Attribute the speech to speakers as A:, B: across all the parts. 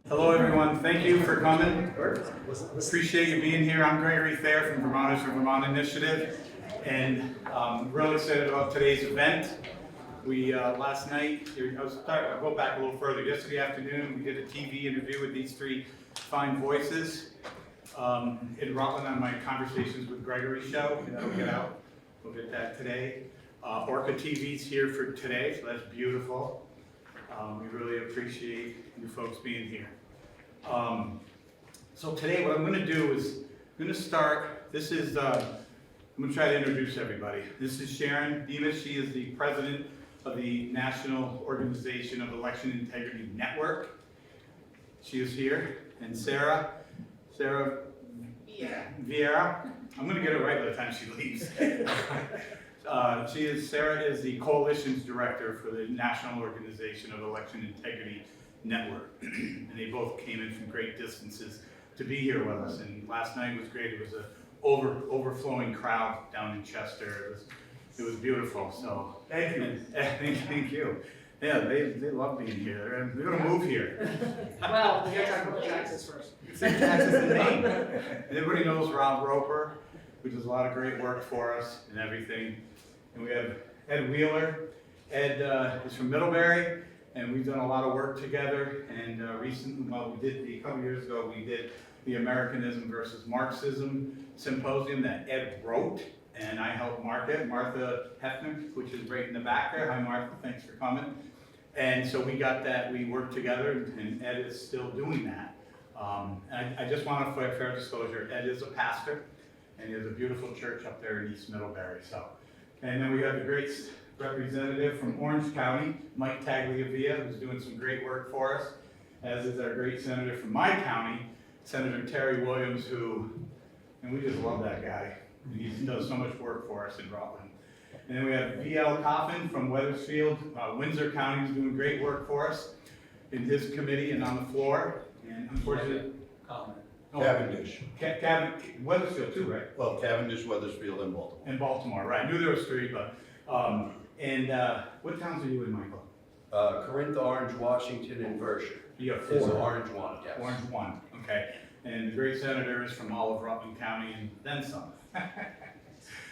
A: Hello everyone, thank you for coming. Appreciate you being here. I'm Gregory Thayer from Vermonters for Vermont Initiative, and really excited about today's event. We last night, I'll go back a little further. Yesterday afternoon, we did a TV interview with these three fine voices in Rutland on my Conversations with Gregory show. That'll get out. We'll get that today. Orca TV's here for today, so that's beautiful. We really appreciate you folks being here. So today what I'm going to do is, I'm going to start, I'm going to try to introduce everybody. This is Sharon Demas. She is the president of the National Organization of Election Integrity Network. She is here. And Sarah Vieira. I'm going to get it right by the time she leaves. Sarah is the coalitions director for the National Organization of Election Integrity Network. And they both came in from great distances to be here with us. And last night was great. It was an overflowing crowd down in Chester. It was beautiful. So
B: Thank you.
A: thank you. Yeah, they love being here. They're going to move here.
B: Well, we gotta talk about taxes first.
A: Taxes in Maine. Everybody knows Rob Roper, who does a lot of great work for us and everything. And we have Ed Wheeler. Ed is from Middlebury, and we've done a lot of work together. And recently, a couple years ago, we did the Americanism versus Marxism symposium that Ed wrote, and I helped market. Martha Hefner, which is right in the back there. Hi, Martha. Thanks for coming. And so we got that. We worked together, and Ed is still doing that. I just want to, for fair disclosure, Ed is a pastor, and he has a beautiful church up there in East Middlebury. And then we have the great representative from Orange County, Mike Tagliavia, who's doing some great work for us, as is our great senator from my county, Senator Terry Williams, and we just love that guy. He does so much work for us in Rutland. And then we have V.L. Coffin from Weathersfield, Windsor County, who's doing great work for us in his committee and on the floor. And unfortunately,
C: Cavendish.
A: Weathersfield too, right?
C: Well, Cavendish, Weathersfield, and Baltimore.
A: In Baltimore, right. I knew there was three, but, what towns are you in, Michael?
C: Corinth, Orange, Washington, and Vershire.
A: You have
C: Is
A: four.
C: Orange one, yes.
A: Orange one, okay. And the great senator is from all of Rutland County and then some.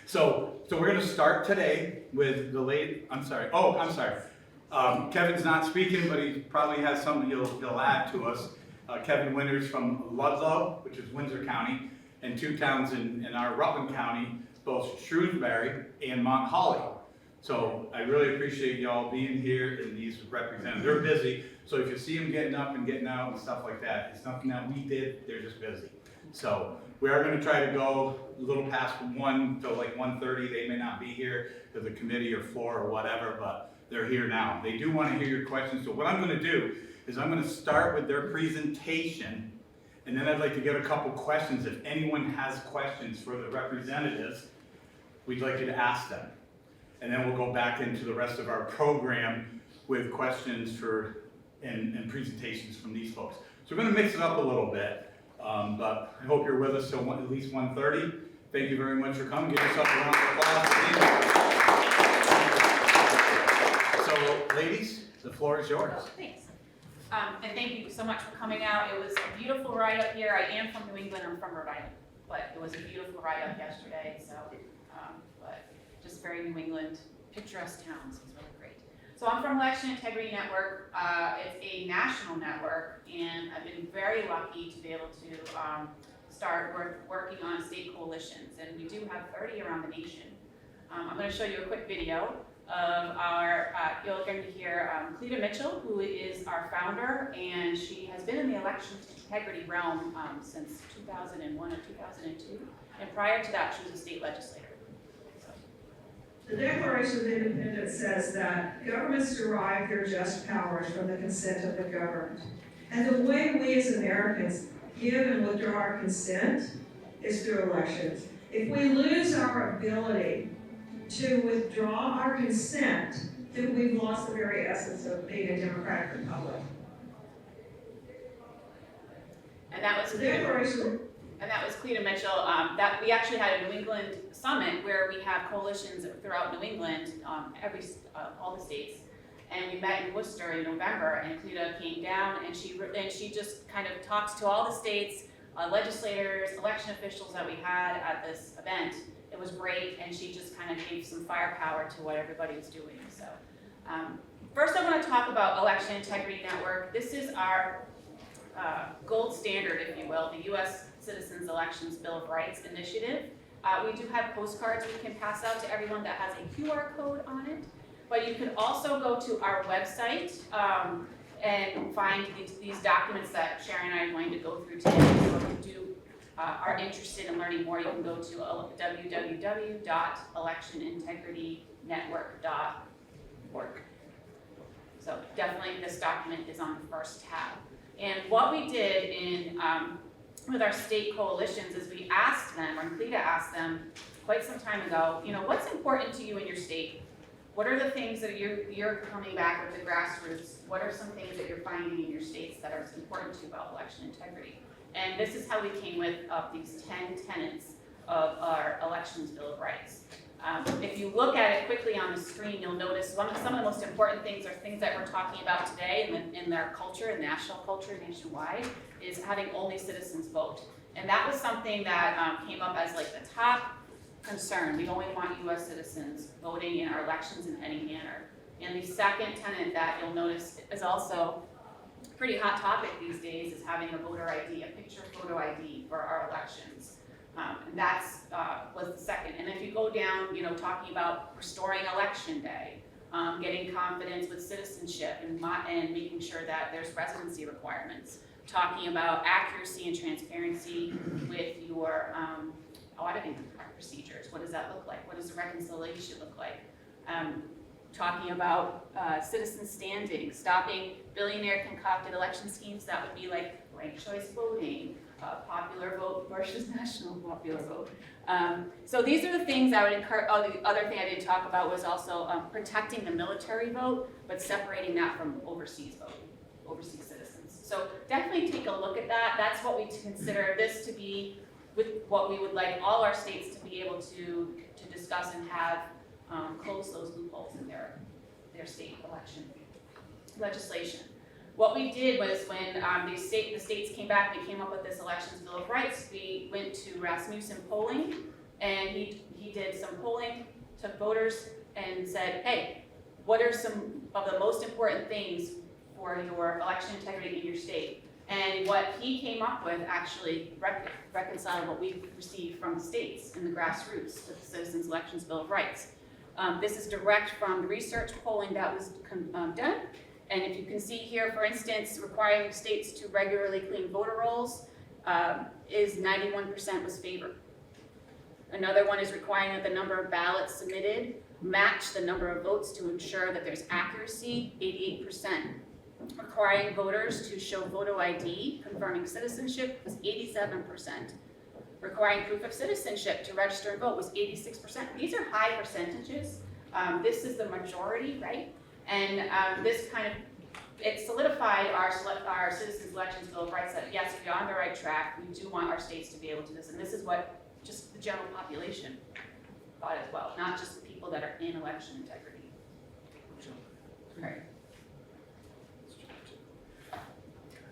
A: So we're gonna start today with the I'm sorry. Kevin's not speaking, but he probably has something he'll add to us. Kevin Winters from Ludlow, which is Windsor County, and two towns in our Rutland County, both Shrewsbury and Mount Holly. So I really appreciate y'all being here and these representatives. They're busy, so if you see them getting up and getting out and stuff like that, it's nothing that we did, they're just busy. So we are gonna try to go a little past 1 till like 1:30. They may not be here to the committee or floor or whatever, but they're here now. They do wanna hear your questions, so what I'm gonna do is I'm gonna start with their presentation, and then I'd like to get a couple questions. If anyone has questions for the representatives, we'd like you to ask them. And then we'll go back into the rest of our program with questions and presentations from these folks. So we're gonna mix it up a little bit, but I hope you're with us till at least 1:30. Thank you very much for coming. Give yourself a round of applause. So ladies, the floor is yours.
D: Thanks. And thank you so much for coming out. It was a beautiful ride up here. I am from New England, I'm from Rhode Island, but it was a beautiful ride up yesterday, so, but just very New England, picturesque towns, it's really great. So I'm from Election Integrity Network. It's a national network, and I've been very lucky to be able to start working on state coalitions, and we do have 30 around the nation. I'm going to show you a quick video of our, you're going to hear Cleta Mitchell, who is our founder, and she has been in the election integrity realm since 2001 or 2002, and prior to that she was a state legislator.
E: The Declaration of Independence says that governments derive their just powers from the consent of the governed. And the way we as Americans give and withdraw our consent is through elections. If we lose our ability to withdraw our consent, then we've lost the very essence of being a democratic republic.
D: And that was
E: The Declaration.
D: And that was Cleta Mitchell. That we actually had a New England summit where we have coalitions throughout New England, all the states, And we met in Worcester in November, and Cleta came down, and she just kind of talked to all the states, legislators, election officials that we had at this event. It was great, and she just kind of gave some firepower to what everybody was doing. So, first I want to talk about Election Integrity Network. This is our gold standard, if you will, the U.S. Citizens Elections Bill of Rights initiative. We do have postcards we can pass out to everyone that has a QR code on it, but you can also go to our website and find these documents that Sharon and I are going to go through today. So if you are interested in learning more, you can go to www.electionintegritynetwork.org. So definitely this document is on the first tab. And what we did in with our state coalitions is we asked them, or Cleta asked them quite some time ago, what's important to you in your state? What are the things that you're coming back with the grassroots? What are some things that you're finding in your states that are important to you about election integrity? And this is how we came with these 10 tenets of our Elections Bill of Rights. If you look at it quickly on the screen, you'll notice some of the most important things are things that we're talking about today in their culture, in national culture, nationwide, is having only citizens vote. And that was something that came up as like the top concern. We only want U.S. citizens voting in our elections in any manner. And the second tenet that you'll notice is also a pretty hot topic these days is having a voter ID, a picture photo ID for our elections. And that's was the second. And if you go down, talking about restoring election day, getting confidence with citizenship and making sure that there's residency requirements, talking about accuracy and transparency with your auditing procedures. What does that look like? What does the reconciliation look like? Talking about citizen standing, stopping billionaire concocted election schemes that would be like ranked choice voting, popular vote versus national popular vote. So these are the things I would encourage. Oh, the other thing I didn't talk about was also protecting the military vote, but separating that from overseas voting, overseas citizens. So definitely take a look at that. That's what we consider this to be, with what we would like all our states to be able to discuss and have close those loopholes in their state election legislation. What we did was when the states came back, we came up with this Elections Bill of Rights. We went to Rasmussen polling, and he did some polling, took voters, and said, hey, what are some of the most important things for your election integrity in your state? And what he came up with actually reconciled what we received from the states in the grassroots with the Citizens Elections Bill of Rights. This is direct from the research polling that was done. And if you can see here, for instance, requiring states to regularly clean voter rolls is 91% was favored. Another one is requiring that the number of ballots submitted match the number of votes to ensure that there's accuracy, 88%. Requiring voters to show photo ID confirming citizenship was 87%. Requiring proof of citizenship to register and vote was 86%. These are high percentages. This is the majority, right? And this kind of, it solidified our Citizens Elections Bill of Rights that yes, we're on the right track. We do want our states to be able to do this. And this is what just the general population thought as well, not just the people that are in election integrity. Right.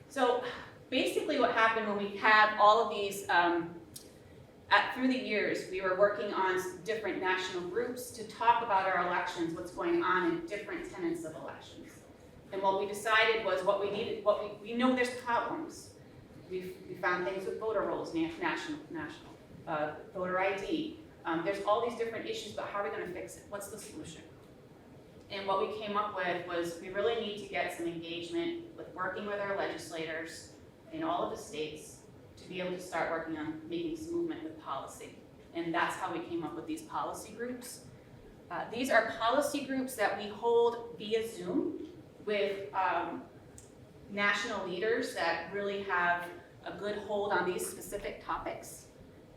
D: So basically what happened when we had all of these, through the years, we were working on different national groups to talk about our elections, what's going on in different tenets of elections. And what we decided was what we needed, we know there's problems. We found things with voter rolls, national, voter ID. There's all these different issues, but how are we gonna fix it? What's the solution? And what we came up with was we really need to get some engagement with working with our legislators in all of the states to be able to start working on making some movement with policy. And that's how we came up with these policy groups. These are policy groups that we hold via Zoom with national leaders that really have a good hold on these specific topics.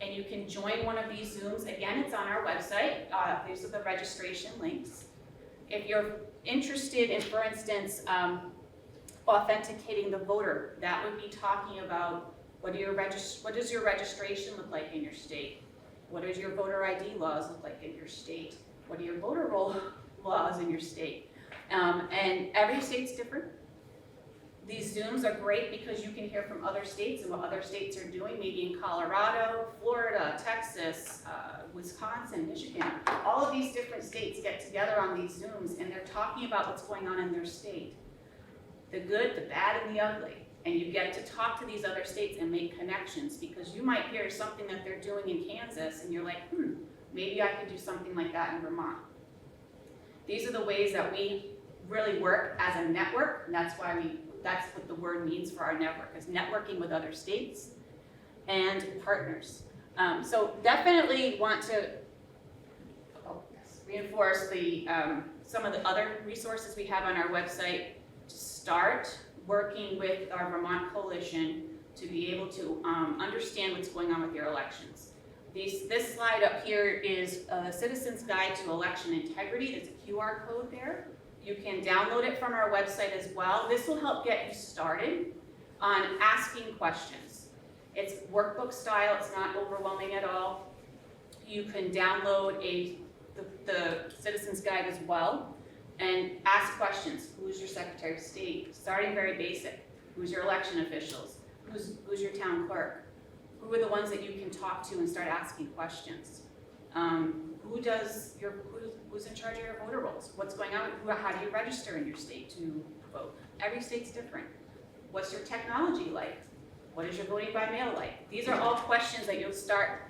D: And you can join one of these Zooms. Again, it's on our website. These are the registration links. If you're interested in, for instance, authenticating the voter, that would be talking about what does your registration look like in your state? What does your voter ID laws look like in your state? What are your voter roll laws in your state? And every state's different. These Zooms are great because you can hear from other states and what other states are doing, maybe in Colorado, Florida, Texas, Wisconsin, Michigan. All of these different states get together on these Zooms and they're talking about what's going on in their state. The good, the bad, and the ugly. And you get to talk to these other states and make connections because you might hear something that they're doing in Kansas and you're like, maybe I could do something like that in Vermont. These are the ways that we really work as a network, and that's what the word means for our network, is networking with other states and partners. So definitely want to reinforce some of the other resources we have on our website to start working with our Vermont Coalition to be able to understand what's going on with your elections. This slide up here is a Citizen's Guide to Election Integrity. There's a QR code there. You can download it from our website as well. This will help get you started on asking questions. It's workbook style, it's not overwhelming at all. You can download the Citizen's Guide as well and ask questions. Who's your Secretary of State? Starting very basic. Who's your election officials? Who's your town clerk? Who are the ones that you can talk to and start asking questions? Who's in charge of your voter rolls? What's going on? How do you register in your state to vote? Every state's different. What's your technology like? What is your voting by mail like? These are all questions that you'll start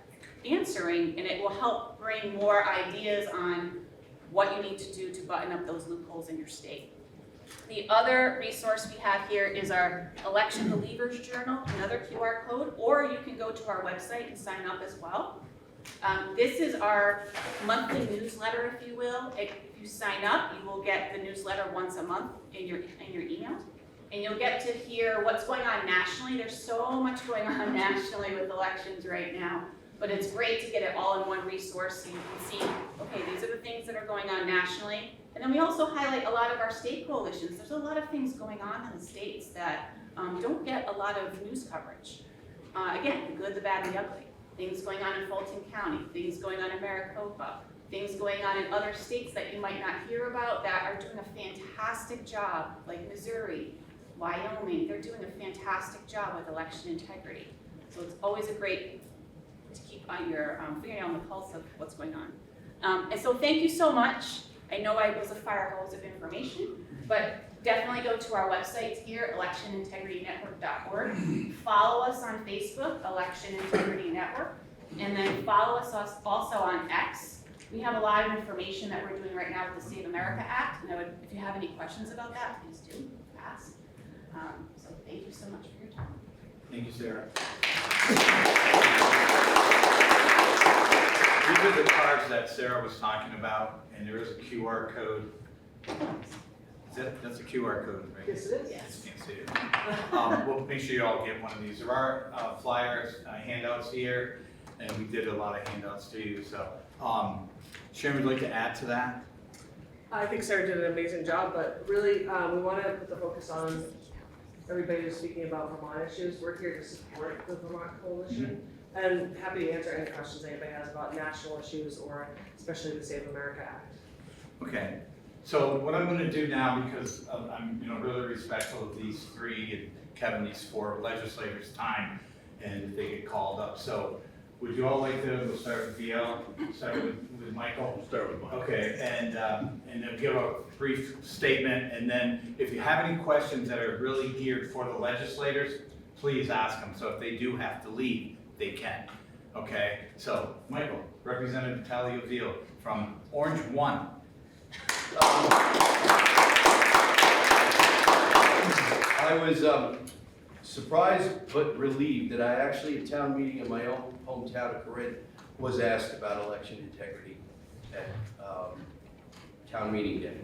D: answering, and it will help bring more ideas on what you need to do to button up those loopholes in your state. The other resource we have here is our Election Believers Journal, another QR code, or you can go to our website and sign up as well. This is our monthly newsletter, if you will. If you sign up, you will get the newsletter once a month in your email, and you'll get to hear what's going on nationally. There's so much going on nationally with elections right now, but it's great to get it all in one resource so you can see, okay, these are the things that are going on nationally. And then we also highlight a lot of our state coalitions. There's a lot of things going on in the states that don't get a lot of news coverage. Again, the good, the bad, and the ugly. Things going on in Fulton County, things going on in Maricopa, things going on in other states that you might not hear about that are doing a fantastic job, like Missouri, Wyoming. They're doing a fantastic job with election integrity. So it's always a great to keep on your figuring out on the pulse of what's going on. And so thank you so much. I know I was a fire hose of information, but definitely go to our website here, electionintegritynetwork.org. Follow us on Facebook, Election Integrity Network, and then follow us also on X. We have a lot of information that we're doing right now with the Save America Act, and if you have any questions about that, please do ask. So thank you so much for your time.
A: Thank you, Sarah. These are the cards that Sarah was talking about, and there is a QR code. That's a QR code, right?
B: Yes, it is.
D: Yes.
A: You can't see it. We'll make sure you all get one of these. There are flyers, handouts here, and we did a lot of handouts to you. So, Sharon, would you like to add to that?
B: I think Sarah did an amazing job, but really, we want to put the focus on everybody who's speaking about Vermont issues. We're here to support the Vermont Coalition, and happy to answer any questions anybody has about national issues or especially the Save America Act.
A: Okay. So what I'm going to do now, because I'm really respectful of these three and Kevin, these four legislators' time, and if they get called up. So would you all like to, we'll start with DL, start with Michael?
C: We'll start with Michael.
A: Okay, and then give a brief statement, and then if you have any questions that are really geared for the legislators, please ask them. So if they do have to leave, they can. Okay, so Michael, Representative Tagliaville from Orange 1.
C: I was surprised but relieved that I actually, at town meeting in my own hometown of Corinth, was asked about election integrity at town meeting day.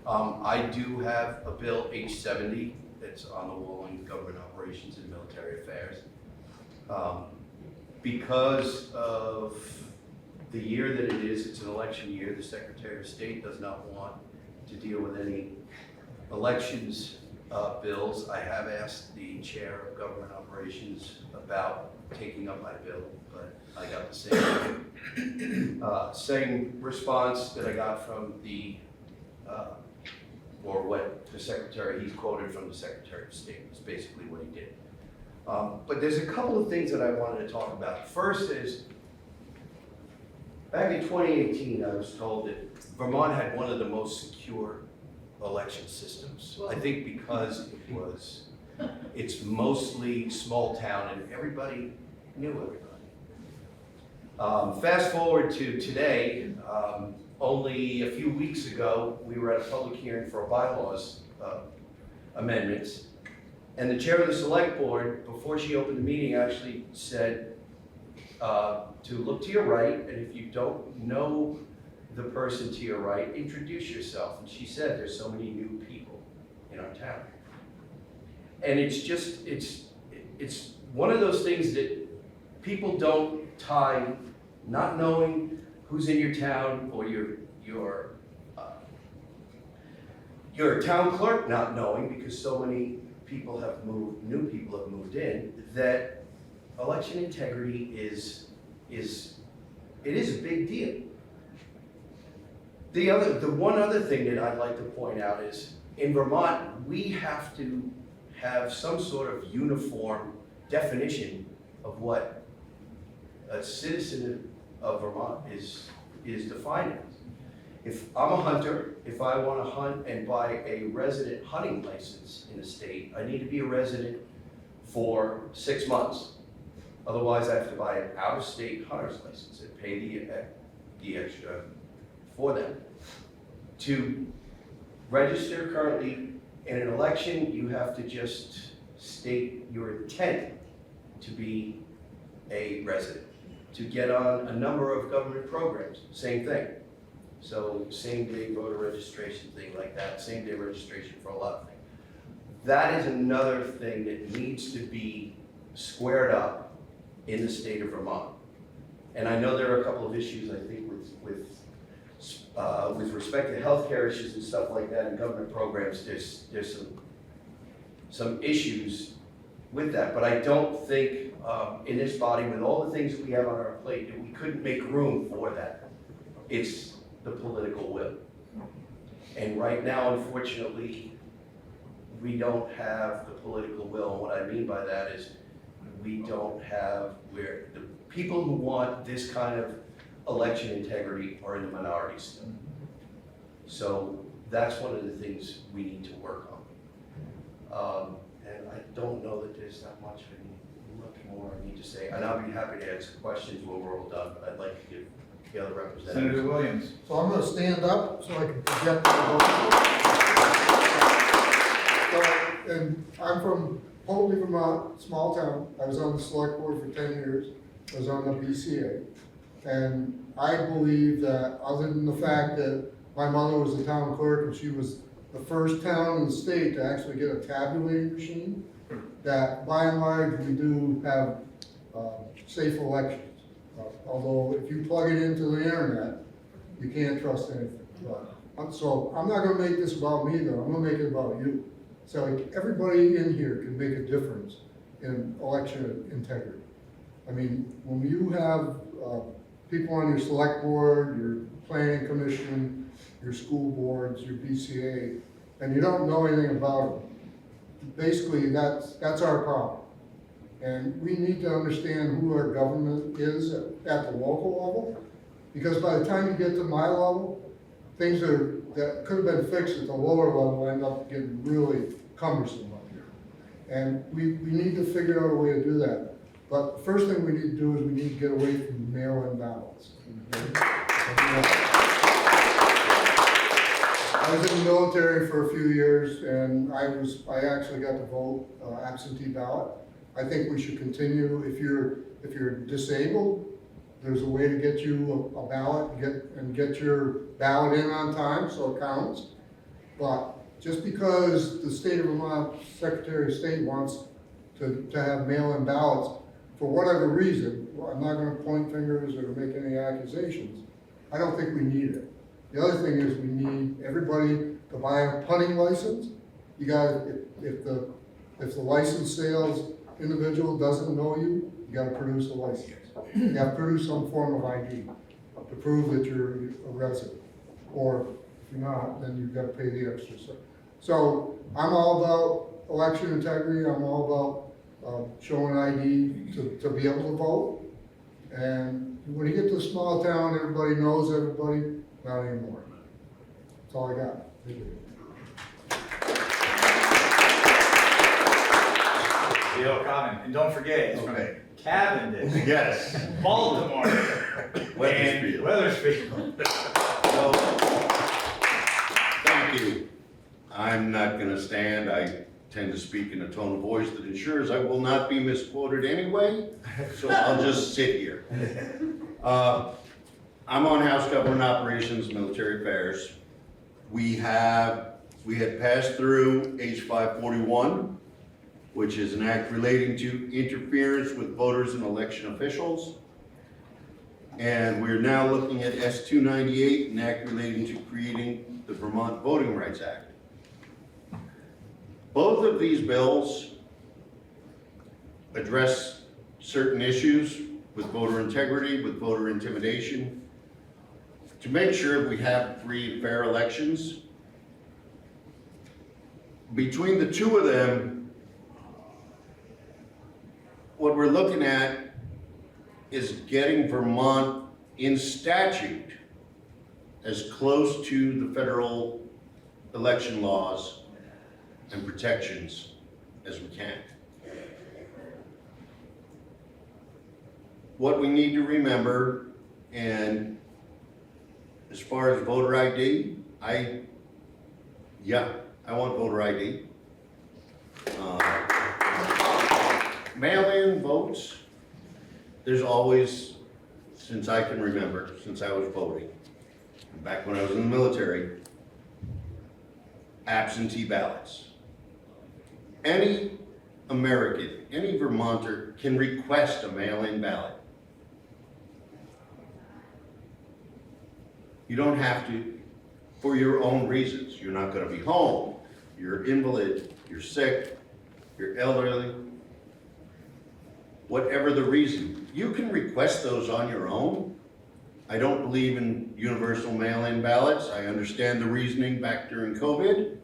C: I do have a bill, H70, that's on the wall in government operations and military affairs. Because of the year that it is, it's an election year, the Secretary of State does not want to deal with any elections bills. I have asked the Chair of Government Operations about taking up my bill, but I got the same response that I got from the or what the secretary, he's quoted from the Secretary of State, is basically what he did. But there's a couple of things that I wanted to talk about. First is, back in 2018, I was told that Vermont had one of the most secure election systems. I think because it's mostly small town and everybody knew everybody. Fast forward to today, only a few weeks ago, we were at a public hearing for bylaws amendments. And the chair of the select board, before she opened the meeting, actually said to look to your right, and if you don't know the person to your right, introduce yourself. And she said, there's so many new people in our town. And it's just, it's one of those things that people don't tie not knowing who's in your town, or your town clerk not knowing, because so many people have moved, new people have moved in, that election integrity is a big deal. The one other thing that I'd like to point out is, in Vermont, we have to have some sort of uniform definition of what a citizen of Vermont is defined as. If I'm a hunter, if I want to hunt and buy a resident hunting license in a state, I need to be a resident for 6 months. Otherwise, I have to buy an out-of-state hunter's license and pay the extra for them. To register currently in an election, you have to just state your intent to be a resident. To get on a number of government programs, same thing. So same-day voter registration, thing like that, same-day registration for a lot of things. That is another thing that needs to be squared up in the state of Vermont. And I know there are a couple of issues, I think, with respect to healthcare issues and stuff like that and government programs, there's some issues with that. But I don't think in this body, with all the things that we have on our plate, that we couldn't make room for that. It's the political will. And right now, unfortunately, we don't have the political will. And what I mean by that is we don't have, where the people who want this kind of election integrity are in the minority still. So that's one of the things we need to work on. And I don't know that there's that much more I need to say. And I'll be happy to answer questions when we're all done, but I'd like to give the other representatives.
A: Senator Williams.
F: So I'm gonna stand up so I can project my vote. So, and I'm from Hoadley, Vermont, small town. I was on the select board for 10 years. I was on the BCA. And I believe that, other than the fact that my mother was the town clerk and she was the first town in the state to actually get a tabulating machine, that by and large we do have safe elections. Although if you plug it into the internet, you can't trust anything. So I'm not gonna make this about me though, I'm gonna make it about you. So like, everybody in here can make a difference in election integrity. I mean, when you have people on your select board, your planning commission, your school boards, your BCA, and you don't know anything about them, basically that's our problem. And we need to understand who our government is at the local level, because by the time you get to my level, things that could have been fixed at the lower level end up getting really cumbersome up here. And we need to figure out a way to do that. But the first thing we need to do is we need to get away from mail-in ballots. I was in the military for a few years, and I actually got to vote absentee ballot. I think we should continue. If you're disabled, there's a way to get you a ballot, get your ballot in on time so it counts. But just because the state of Vermont Secretary of State wants to have mail-in ballots, for whatever reason, well, I'm not going to point fingers or make any accusations. I don't think we need it. The other thing is we need everybody to buy a hunting license. You got if the license sales individual doesn't know you, you got to produce a license. You got to produce some form of ID to prove that you're a resident. Or if you're not, then you've got to pay the extra So I'm all about election integrity, I'm all about showing ID to be able to vote. And when you get to a small town, everybody knows everybody, not anymore. That's all I got. Thank you.
A: Leo comment, and don't forget, it's from
G: Okay.
A: Cavendish,
G: Yes.
A: Baltimore, and Weathersfield.
G: So, thank you. I'm not gonna stand, I tend to speak in a tone of voice that ensures I will not be misquoted anyway, so I'll just sit here. I'm on House Government Operations, Military Affairs. We had passed through H 541, which is an act relating to interference with voters and election officials. And we're now looking at S 298, an act relating to creating the Vermont Voting Rights Act. Both of these bills address certain issues with voter integrity, with voter intimidation, to make sure we have free and fair elections. Between the two of them, what we're looking at is getting Vermont in statute as close to the federal election laws and protections as we can. What we need to remember, and as far as voter ID, I want voter ID. Mail-in votes, there's always, since I can remember, since I was voting, back when I was in the military, absentee ballots. Any American, any Vermonter can request a mail-in ballot. You don't have to, for your own reasons. You're not gonna be home, you're invalid, you're sick, you're elderly, whatever the reason. You can request those on your own. I don't believe in universal mail-in ballots. I understand the reasoning back during COVID,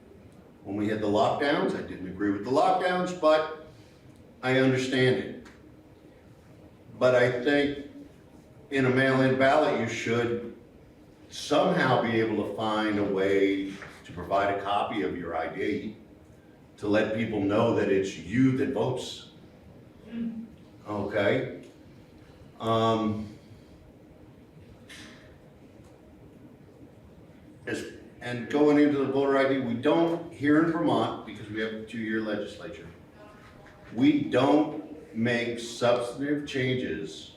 G: when we had the lockdowns. I didn't agree with the lockdowns, but I understand it. But I think in a mail-in ballot, you should somehow be able to find a way to provide a copy of your ID to let people know that it's you that votes. Okay? And going into the voter ID, we don't, here in Vermont, because we have a 2-year legislature, we don't make substantive changes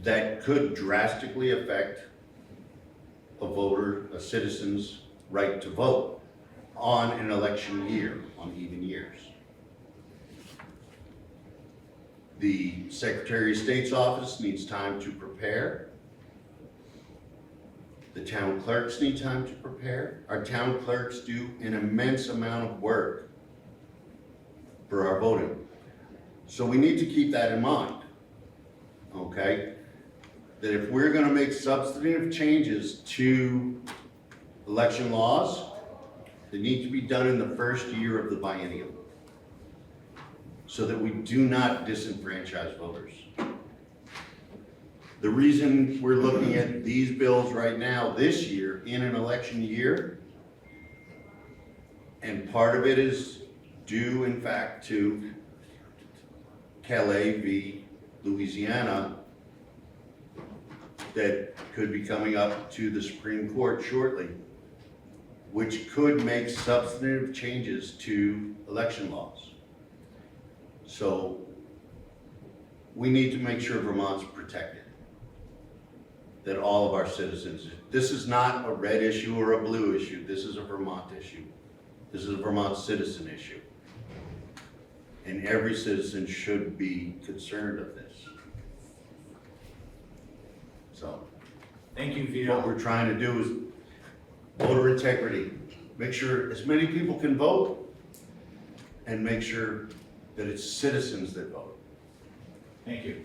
G: that could drastically affect a citizen's right to vote on an election year, on even years. The Secretary of State's office needs time to prepare. The town clerks need time to prepare. Our town clerks do an immense amount of work for our voting. So we need to keep that in mind, okay? That if we're gonna make substantive changes to election laws, they need to be done in the first year of the biennium, so that we do not disenfranchise voters. The reason we're looking at these bills right now, this year, in an election year, and part of it is due, in fact, to Calais v. Louisiana, that could be coming up to the Supreme Court shortly, which could make substantive changes to election laws. So we need to make sure Vermont's protected, that all of our citizens, this is not a red issue or a blue issue, this is a Vermont issue. This is a Vermont citizen issue. And every citizen should be concerned of this. So,
A: Thank you,
G: what
A: Vito.
G: we're trying to do is voter integrity. Make sure as many people can vote, and make sure that it's citizens that vote.
A: Thank you.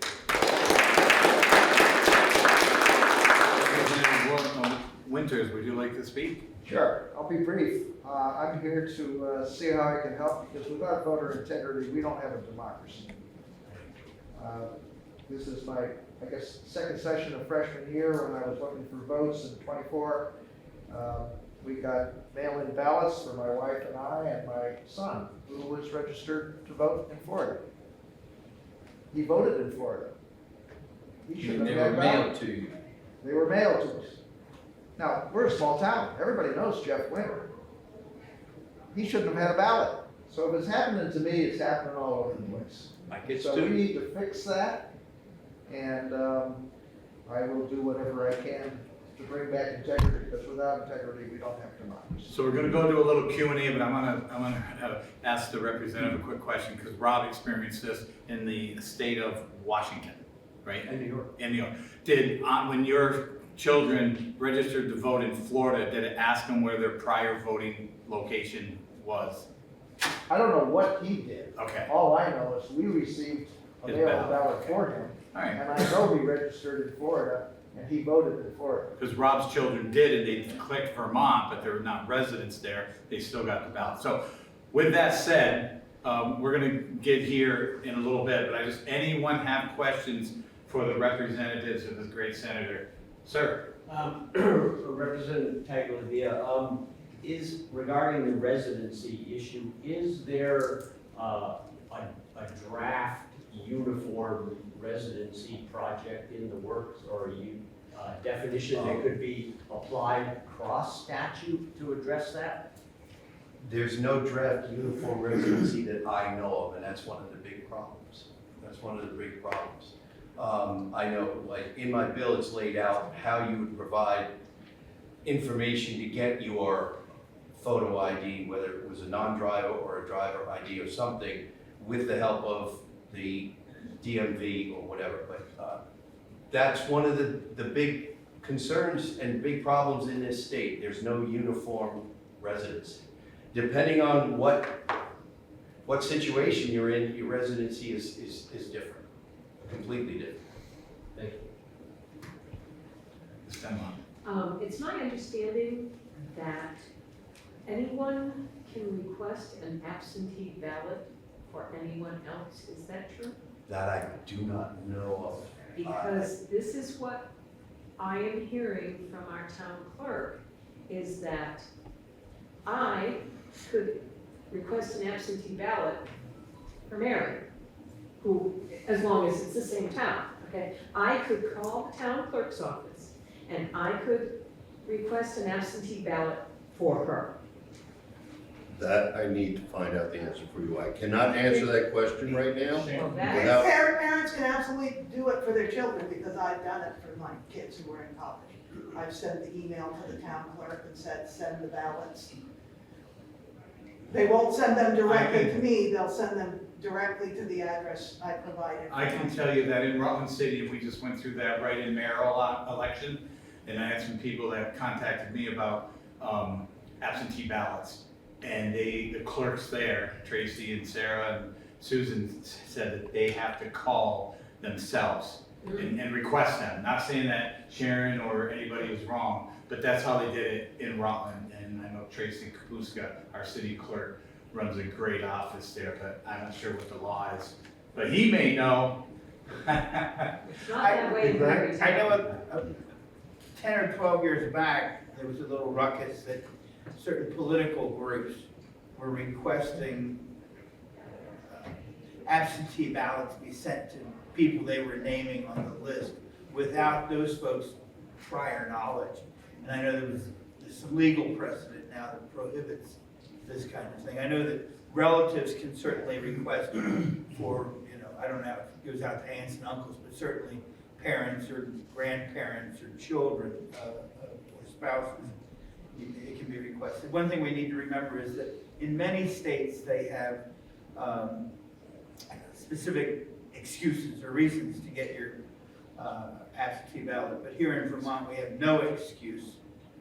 A: Winters, would you like to speak?
H: Sure, I'll be brief. I'm here to see how I can help, because without voter integrity, we don't have a democracy. This is my, I guess, second session of freshman year when I was looking for votes in '24. We got mail-in ballots for my wife and I and my son, who was registered to vote in Florida. He voted in Florida. He shouldn't
C: They
H: have
C: were
H: had a ballot.
C: mailed to you.
H: They were mailed to us. Now, we're a small town. Everybody knows Jeff Winter. He shouldn't have had a ballot. So if it's happening to me, it's happening all over the place.
C: Like it's
H: So we
C: too.
H: need to fix that, and I will do whatever I can to bring back integrity, because without integrity, we don't have democracy.
A: So we're gonna go do a little Q&A, but I'm gonna ask the representative a quick question, because Rob experienced this in the state of Washington, right?
C: In New York.
A: In New York. Did, when your children registered to vote in Florida, did it ask them where their prior voting location was?
H: I don't know what he did.
A: Okay,
H: All I know is we received a
A: His
H: mail-in
A: ballot.
H: ballot for him,
A: all right.
H: and I know he registered in Florida, and he voted in Florida.
A: Because Rob's children did, and they clicked Vermont, but they're not residents there, they still got the ballot. So with that said, we're gonna get here in a little bit, but anyone have questions for the representatives of this great senator? Sir?
I: Representative Tagliavia, is regarding the residency issue, is there a draft uniform residency project in the works, or definition that could be applied cross statute to address that?
C: There's no draft uniform residency that I know of, and that's one of the big problems. That's one of the big problems. I know, like, in my bill, it's laid out how you would provide information to get your photo ID, whether it was a non-driver or a driver ID or something, with the help of the DMV or whatever. But that's one of the big concerns and big problems in this state. There's no uniform residency. Depending on what situation you're in, your residency is different, completely different.
I: Thank you.
A: Ms. Denmark.
J: It's my understanding that anyone can request an absentee ballot for anyone else. Is that true?
C: That I do not know of.
J: Because this is what I am hearing from our town clerk, is that I could request an absentee ballot for Mary, who, as long as it's the same town, okay? I could call the town clerk's office and I could request an absentee ballot for her.
G: That I need to find out the answer for you. I cannot answer that question right now.
J: Well, that is,
G: Without-
K: Parents can absolutely do it for their children, because I've done it for my kids who were in college. I've sent the email to the town clerk and said, send the ballots. They won't send them directly to me, they'll send them directly to the address I provided.
A: I can tell you that in Rutland City, we just went through that right in mayoral election, and I had some people that contacted me about absentee ballots. And the clerks there, Tracy and Sarah and Susan, said that they have to call themselves and request them. Not saying that Sharon or anybody was wrong, but that's how they did it in Rutland. And I know Tracy Kapuska, our city clerk, runs a great office there, but I'm not sure what the law is. But he may know.
J: it's not that way in every
L: I know
J: town.
L: 10 or 12 years back, there was a little ruckus that certain political groups were requesting absentee ballots be sent to people they were naming on the list without those folks' prior knowledge. And I know there's some legal precedent now that prohibits this kind of thing. I know that relatives can certainly request for, I don't know if it goes out to aunts and uncles, but certainly parents or grandparents or children or spouses, it can be requested. One thing we need to remember is that in many states, they have specific excuses or reasons to get your absentee ballot. But here in Vermont, we have no excuse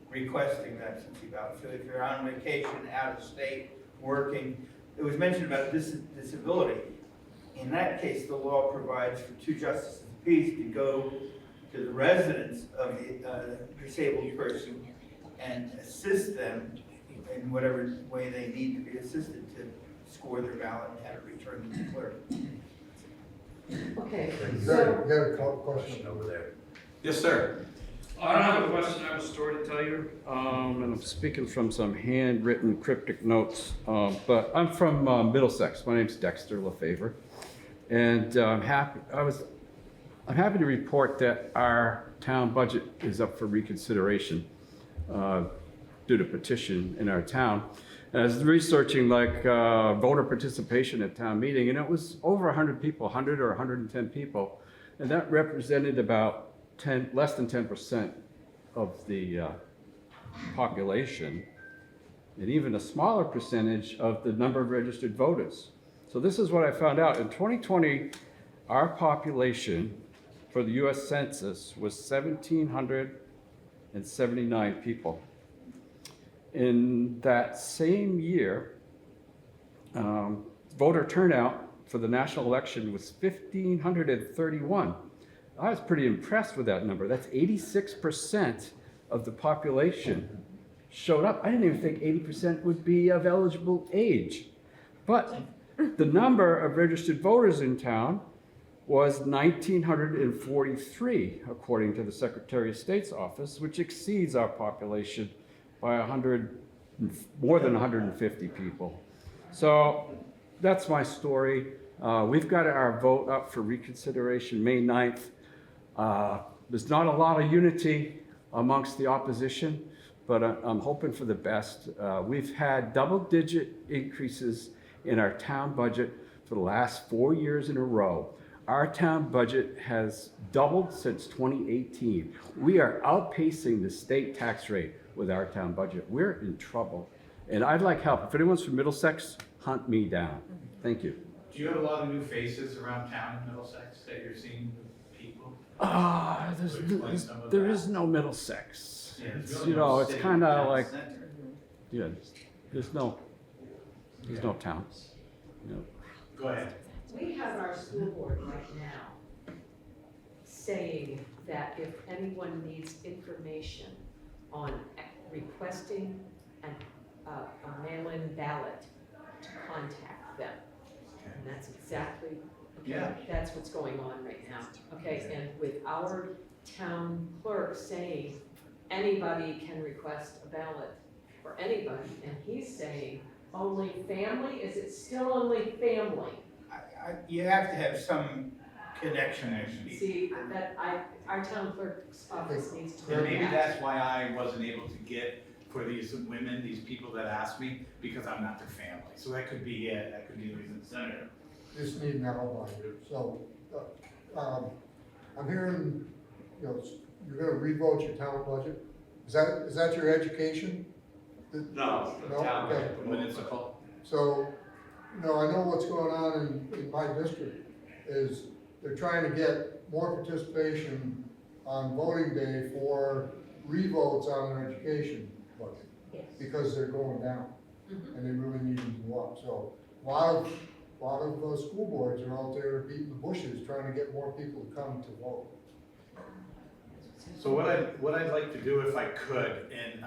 L: requesting an absentee ballot. So if you're on vacation, out of state, working, it was mentioned about disability. In that case, the law provides for 2 justices of peace to go to the residence of the disabled person and assist them in whatever way they need to be assisted to score their ballot and have it returned to the clerk.
J: Okay,
F: You
J: so,
F: got a question?
C: over there.
A: Yes, sir.
M: I don't have a question, I have a story to tell you. And I'm speaking from some handwritten cryptic notes. But I'm from Middlesex. My name's Dexter LaFavor. And I'm happy to report that our town budget is up for reconsideration due to petition in our town. And I was researching voter participation at town meeting, and it was over 100 people, 100 or 110 people. And that represented about less than 10% of the population, and even a smaller percentage of the number of registered voters. So this is what I found out. In 2020, our population for the US Census was 1,779 people. In that same year, voter turnout for the national election was 1,531. I was pretty impressed with that number. That's 86% of the population showed up. I didn't even think 80% would be of eligible age. But the number of registered voters in town was 1,943, according to the Secretary of State's office, which exceeds our population by more than 150 people. So that's my story. We've got our vote up for reconsideration May 9th. There's not a lot of unity amongst the opposition, but I'm hoping for the best. We've had double-digit increases in our town budget for the last 4 years in a row. Our town budget has doubled since 2018. We are outpacing the state tax rate with our town budget. We're in trouble, and I'd like help. If anyone's from Middlesex, hunt me down. Thank you.
A: Do you have a lot of new faces around town in Middlesex that you're seeing with people?
M: There is no Middlesex.
A: Yeah, there's
M: It's,
A: really
M: you
A: no
M: know, it's
A: city
M: kind of
A: town
M: like,
A: center.
M: yeah, there's no town. You know.
A: Go ahead.
J: we have our school board right now saying that if anyone needs information on requesting a mail-in ballot, to contact them. And that's exactly,
A: Yeah.
J: that's what's going on right now. Okay, and with our town clerk saying anybody can request a ballot for anybody, and he's saying only family, is it still only family?
L: You have to have some connection.
J: See, our town clerk's office needs to.
A: And maybe that's why I wasn't able to get for these women, these people that asked me, because I'm not their family. So that could be it, that could be the reason, Senator.
F: Just need an alibi here. So, I'm hearing, you know, you're gonna revote your town budget. Is that your education?
I: No,
F: No?
I: town
F: Okay.
A: Municipal.
F: So, you know, I know what's going on in my district is they're trying to get more participation on voting day for revotes on their education budget.
J: Yes.
F: Because they're going down and they really need them to go up. So a lot of school boards are out there beating the bushes, trying to get more people to come to vote.
A: So what I'd like to do if I could, and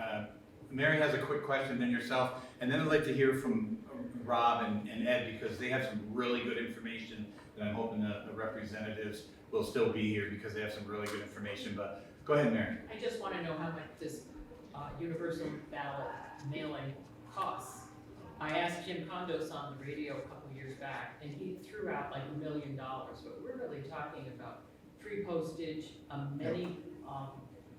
A: Mary has a quick question, then yourself, and then I'd like to hear from Rob and Ed, because they have some really good information that I'm hoping the representatives will still be here because they have some really good information, but go ahead, Mary.
N: I just want to know how much this universal ballot mailing costs. I asked Jim Condos on the radio a couple years back, and he threw out like $1 million, but we're really talking about free postage, many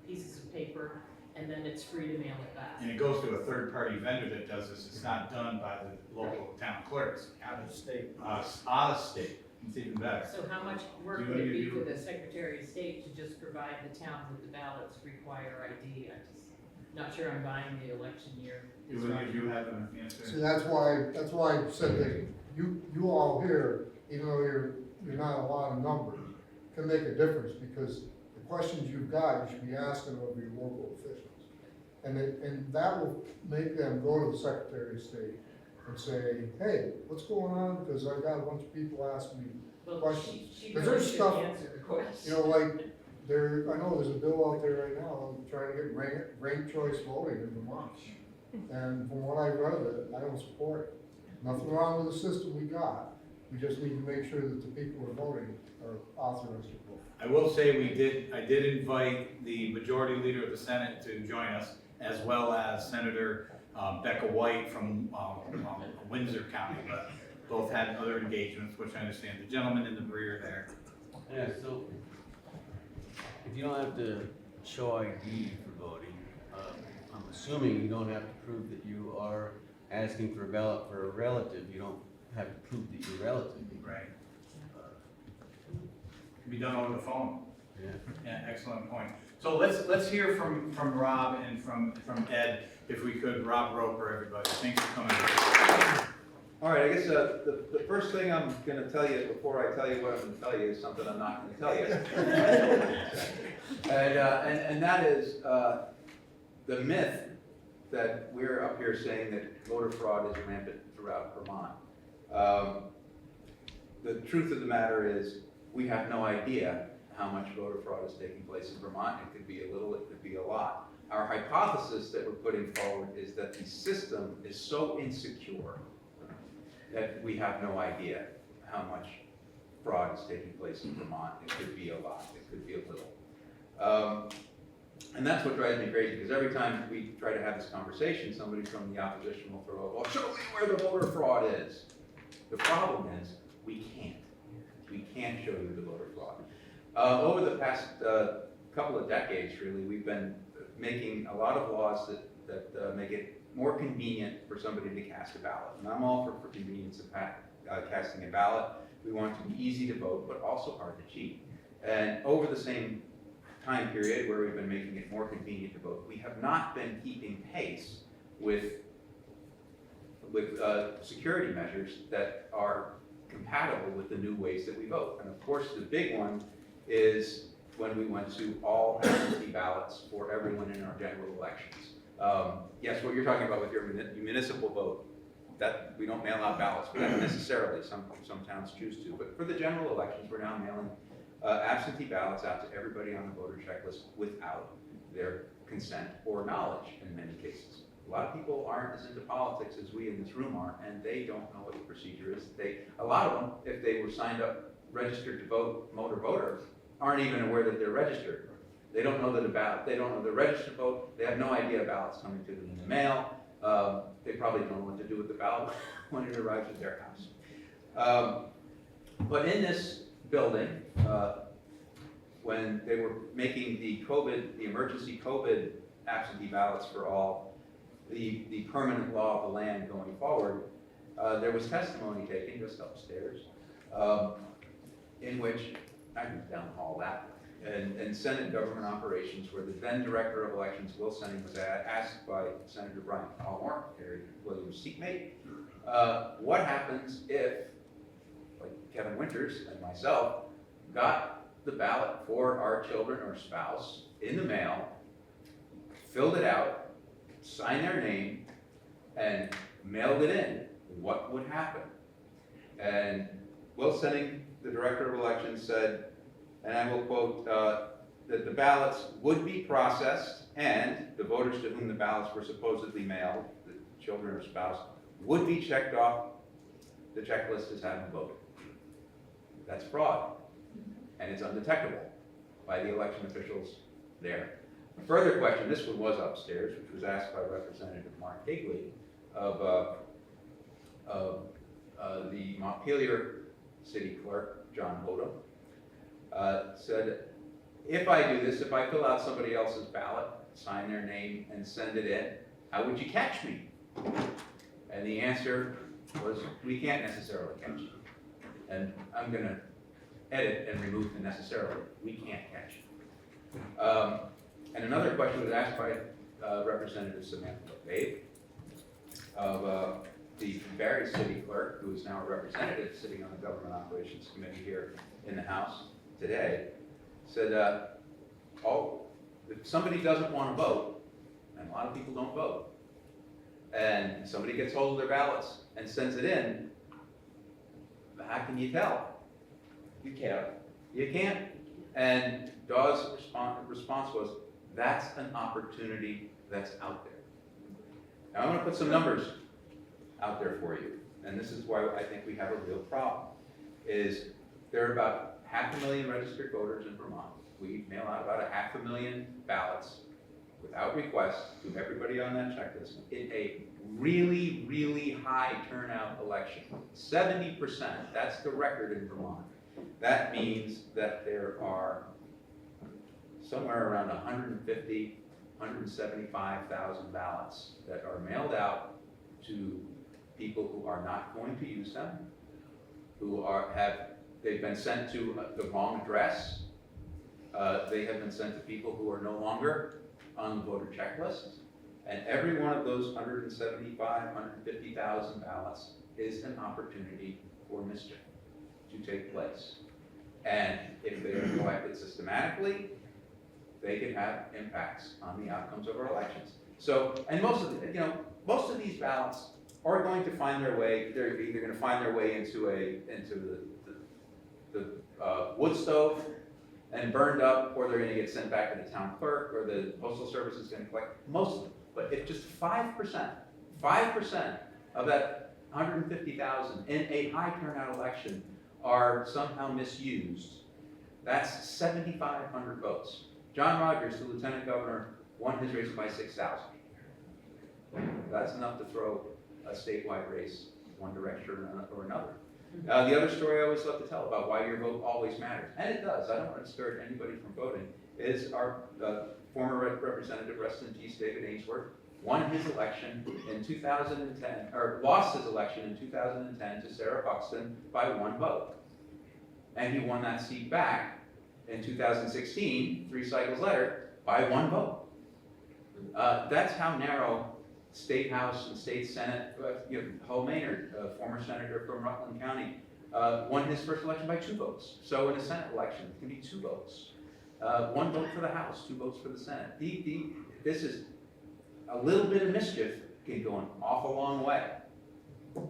N: pieces of paper, and then it's free to mail it back.
A: And it goes to a third-party vendor that does this. It's not done by the local town clerks.
L: Out of state.
A: Out of state. It's even better.
N: So how much work
A: Do you
N: would it
A: wanna
N: be
A: do-
N: for the Secretary of State to just provide the town with the ballots require ID? I'm just not sure I'm buying the election year.
A: Do you have an answer?
F: So that's why I said that you all here, even though you're not a lot of numbers, can make a difference, because the questions you've got, you should be asking of your local officials. And that will make them go to the Secretary of State and say, hey, what's going on? Because I've got a bunch of people asking me
N: Well,
F: questions.
N: she
F: 'Cause
N: really
F: there's
N: should
F: stuff,
N: answer the question.
F: you know, like, I know there's a bill out there right now trying to get ranked choice voting in Vermont. And from what I read of it, I don't support it. Nothing wrong with the system we got. We just need to make sure that the people who are voting are authorized to vote.
A: I will say I did invite the majority leader of the Senate to join us, as well as Senator Becca White from Windsor County, but both had other engagements, which I understand. The gentleman in the rear there.
O: Yeah, so if you don't have to show ID for voting, I'm assuming you don't have to prove that you are asking for a ballot for a relative. You don't have to prove that you're a relative.
A: Right. Can be done over the phone.
O: Yeah.
A: Yeah, excellent point. So let's hear from Rob and from Ed, if we could. Rob Roper, everybody. Thanks for coming.
P: All right, I guess the first thing I'm going to tell you before I tell you what I'm going to tell you is something I'm not going to tell you. And that is the myth that we're up here saying that voter fraud is rampant throughout Vermont. The truth of the matter is we have no idea how much voter fraud is taking place in Vermont. It could be a little, it could be a lot. Our hypothesis that we're putting forward is that the system is so insecure that we have no idea how much fraud is taking place in Vermont. It could be a lot, it could be a little. And that's what drives me crazy, because every time we try to have this conversation, somebody from the opposition will throw, well, show me where the voter fraud is. The problem is, we can't. We can't show you the voter fraud. Over the past couple of decades, really, we've been making a lot of laws that make it more convenient for somebody to cast a ballot. And I'm all for convenience of casting a ballot. We want it to be easy to vote, but also hard to cheat. And over the same time period where we've been making it more convenient to vote, we have not been keeping pace with security measures that are compatible with the new ways that we vote. And of course, the big one is when we went to all absentee ballots for everyone in our general elections. Yes, what you're talking about with your municipal vote, that we don't mail out ballots for that necessarily. Some towns choose to, but for the general elections, we're now mailing absentee ballots out to everybody on the voter checklist without their consent or knowledge in many cases. A lot of people aren't as into politics as we in this room are, and they don't know what the procedure is. A lot of them, if they were signed up, registered to vote, motor voter, aren't even aware that they're registered. They don't know that they don't know they're registered to vote. They have no idea ballots coming to them in the mail. They probably don't know what to do with the ballot when it arrives at their house. But in this building, when they were making the emergency COVID absentee ballots for all, the permanent law of the land going forward, there was testimony taken just upstairs, in which I was Townhall that, and Senate Government Operations, where the then Director of Elections, Will Senning, was asked by Senator Brian Palmer, Harry Williams' seatmate, what happens if, like Kevin Winters and myself, got the ballot for our children or spouse in the mail, filled it out, signed their name, and mailed it in? What would happen? And Will Senning, the Director of Elections, said, and I will quote, that the ballots would be processed and the voters to whom the ballots were supposedly mailed, the children or spouse, would be checked off the checklist as having voted. That's fraud, and it's undetectable by the election officials there. A further question, this one was upstairs, which was asked by Representative Mark Higley of the Montpelier City Clerk, John Hodem, said, if I do this, if I fill out somebody else's ballot, sign their name, and send it in, how would you catch me? And the answer was, we can't necessarily catch you. And I'm going to edit and remove the necessarily. We can't catch you. And another question was asked by Representative Samantha Babe of the Barry City Clerk, who is now a representative sitting on the Government Operations Committee here in the House today, said, if somebody doesn't want to vote, and a lot of people don't vote, and somebody gets hold of their ballots and sends it in, how can you tell? You can't. You can't. And Dawes' response was, that's an opportunity that's out there. Now, I'm gonna put some numbers out there for you, and this is why I think we have a real problem, is there are about 500,000 registered voters in Vermont. We mail out about 500,000 ballots without request to everybody on that checklist in a really, really high turnout election. 70%, that's the record in Vermont. That means that there are somewhere around 150, 175,000 ballots that are mailed out to people who are not going to use them, they've been sent to the wrong address. They have been sent to people who are no longer on the voter checklist. And every one of those 175, 150,000 ballots is an opportunity for mischief to take place. And if they are collected systematically, they can have impacts on the outcomes of our elections. So, and most of these ballots are going to find their way. They're either going to find their way into the wood stove and burned up, or they're going to get sent back to the town clerk, or the postal service is going to collect most of them. But if just 5% of that 150,000 in a high turnout election are somehow misused, that's 7,500 votes. John Rogers, the lieutenant governor, won his race by 6,000. That's enough to throw a statewide race one direction or another. The other story I always love to tell about why your vote always matters, and it does, I don't want to discourage anybody from voting, is our former Representative, rest in peace, David Ainsworth, won his election in 2010, or lost his election in 2010 to Sarah Buxton by 1 vote. And he won that seat back in 2016, 3 cycles later, by 1 vote. That's how narrow State House and State Senate, Hull Maynard, former senator from Rutland County, won his first election by 2 votes. So in a Senate election, it can be 2 votes. 1 vote for the House, 2 votes for the Senate. This is a little bit of mischief can go an awful long way.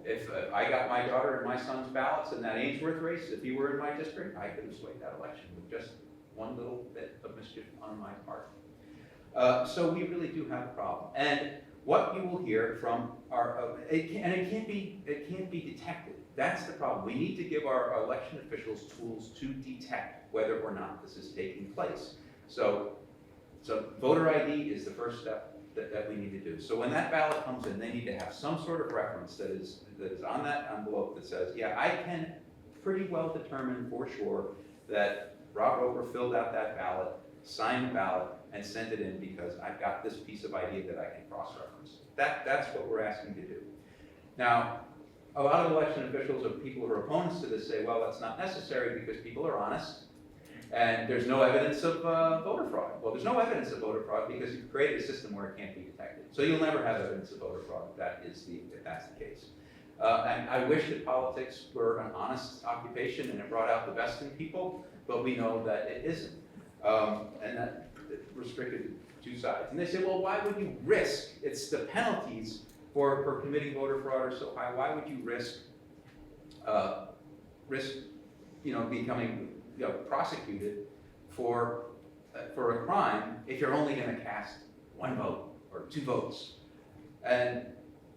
P: If I got my daughter and my son's ballots in that Ainsworth race, if he were in my district, I could have swayed that election with just 1 little bit of mischief on my part. So we really do have a problem. And what you will hear from it can't be detected. That's the problem. We need to give our election officials tools to detect whether or not this is taking place. So voter ID is the first step that we need to do. So when that ballot comes in, they need to have some sort of reference that is on that envelope that says, yeah, I can pretty well determine for sure that Rob Roper filled out that ballot, signed the ballot, and sent it in because I've got this piece of ID that I can cross-reference. That's what we're asking to do. Now, a lot of election officials or people who are opponents to this say, well, that's not necessary because people are honest and there's no evidence of voter fraud. Well, there's no evidence of voter fraud because you've created a system where it can't be detected. So you'll never have evidence of voter fraud if that's the case. And I wish that politics were an honest occupation and it brought out the best in people, but we know that it isn't. And that restricted to 2 sides. And they say, well, why would you risk, it's the penalties for committing voter fraud are so high, why would you risk becoming prosecuted for a crime if you're only going to cast 1 vote or 2 votes? And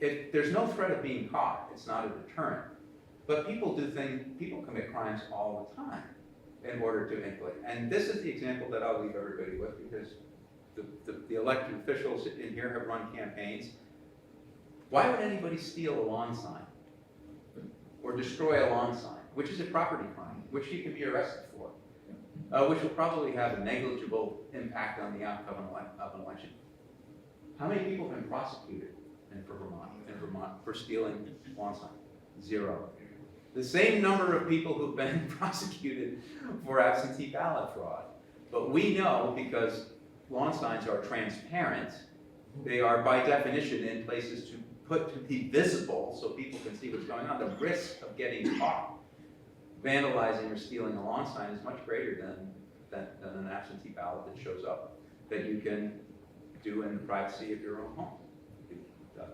P: if there's no threat of being caught, it's not a deterrent. But people commit crimes all the time in order to inflict. And this is the example that I'll leave everybody with because the elected officials in here have run campaigns. Why would anybody steal a lawn sign or destroy a lawn sign, which is a property crime, which you can be arrested for, which will probably have a negligible impact on the outcome of an election? How many people have been prosecuted in Vermont for stealing lawn signs? 0. The same number of people who've been prosecuted for absentee ballot fraud. But we know because lawn signs are transparent, they are by definition in places to be visible so people can see what's going on. The risk of getting caught vandalizing or stealing a lawn sign is much greater than an absentee ballot that shows up that you can do in the privacy of your own home. You can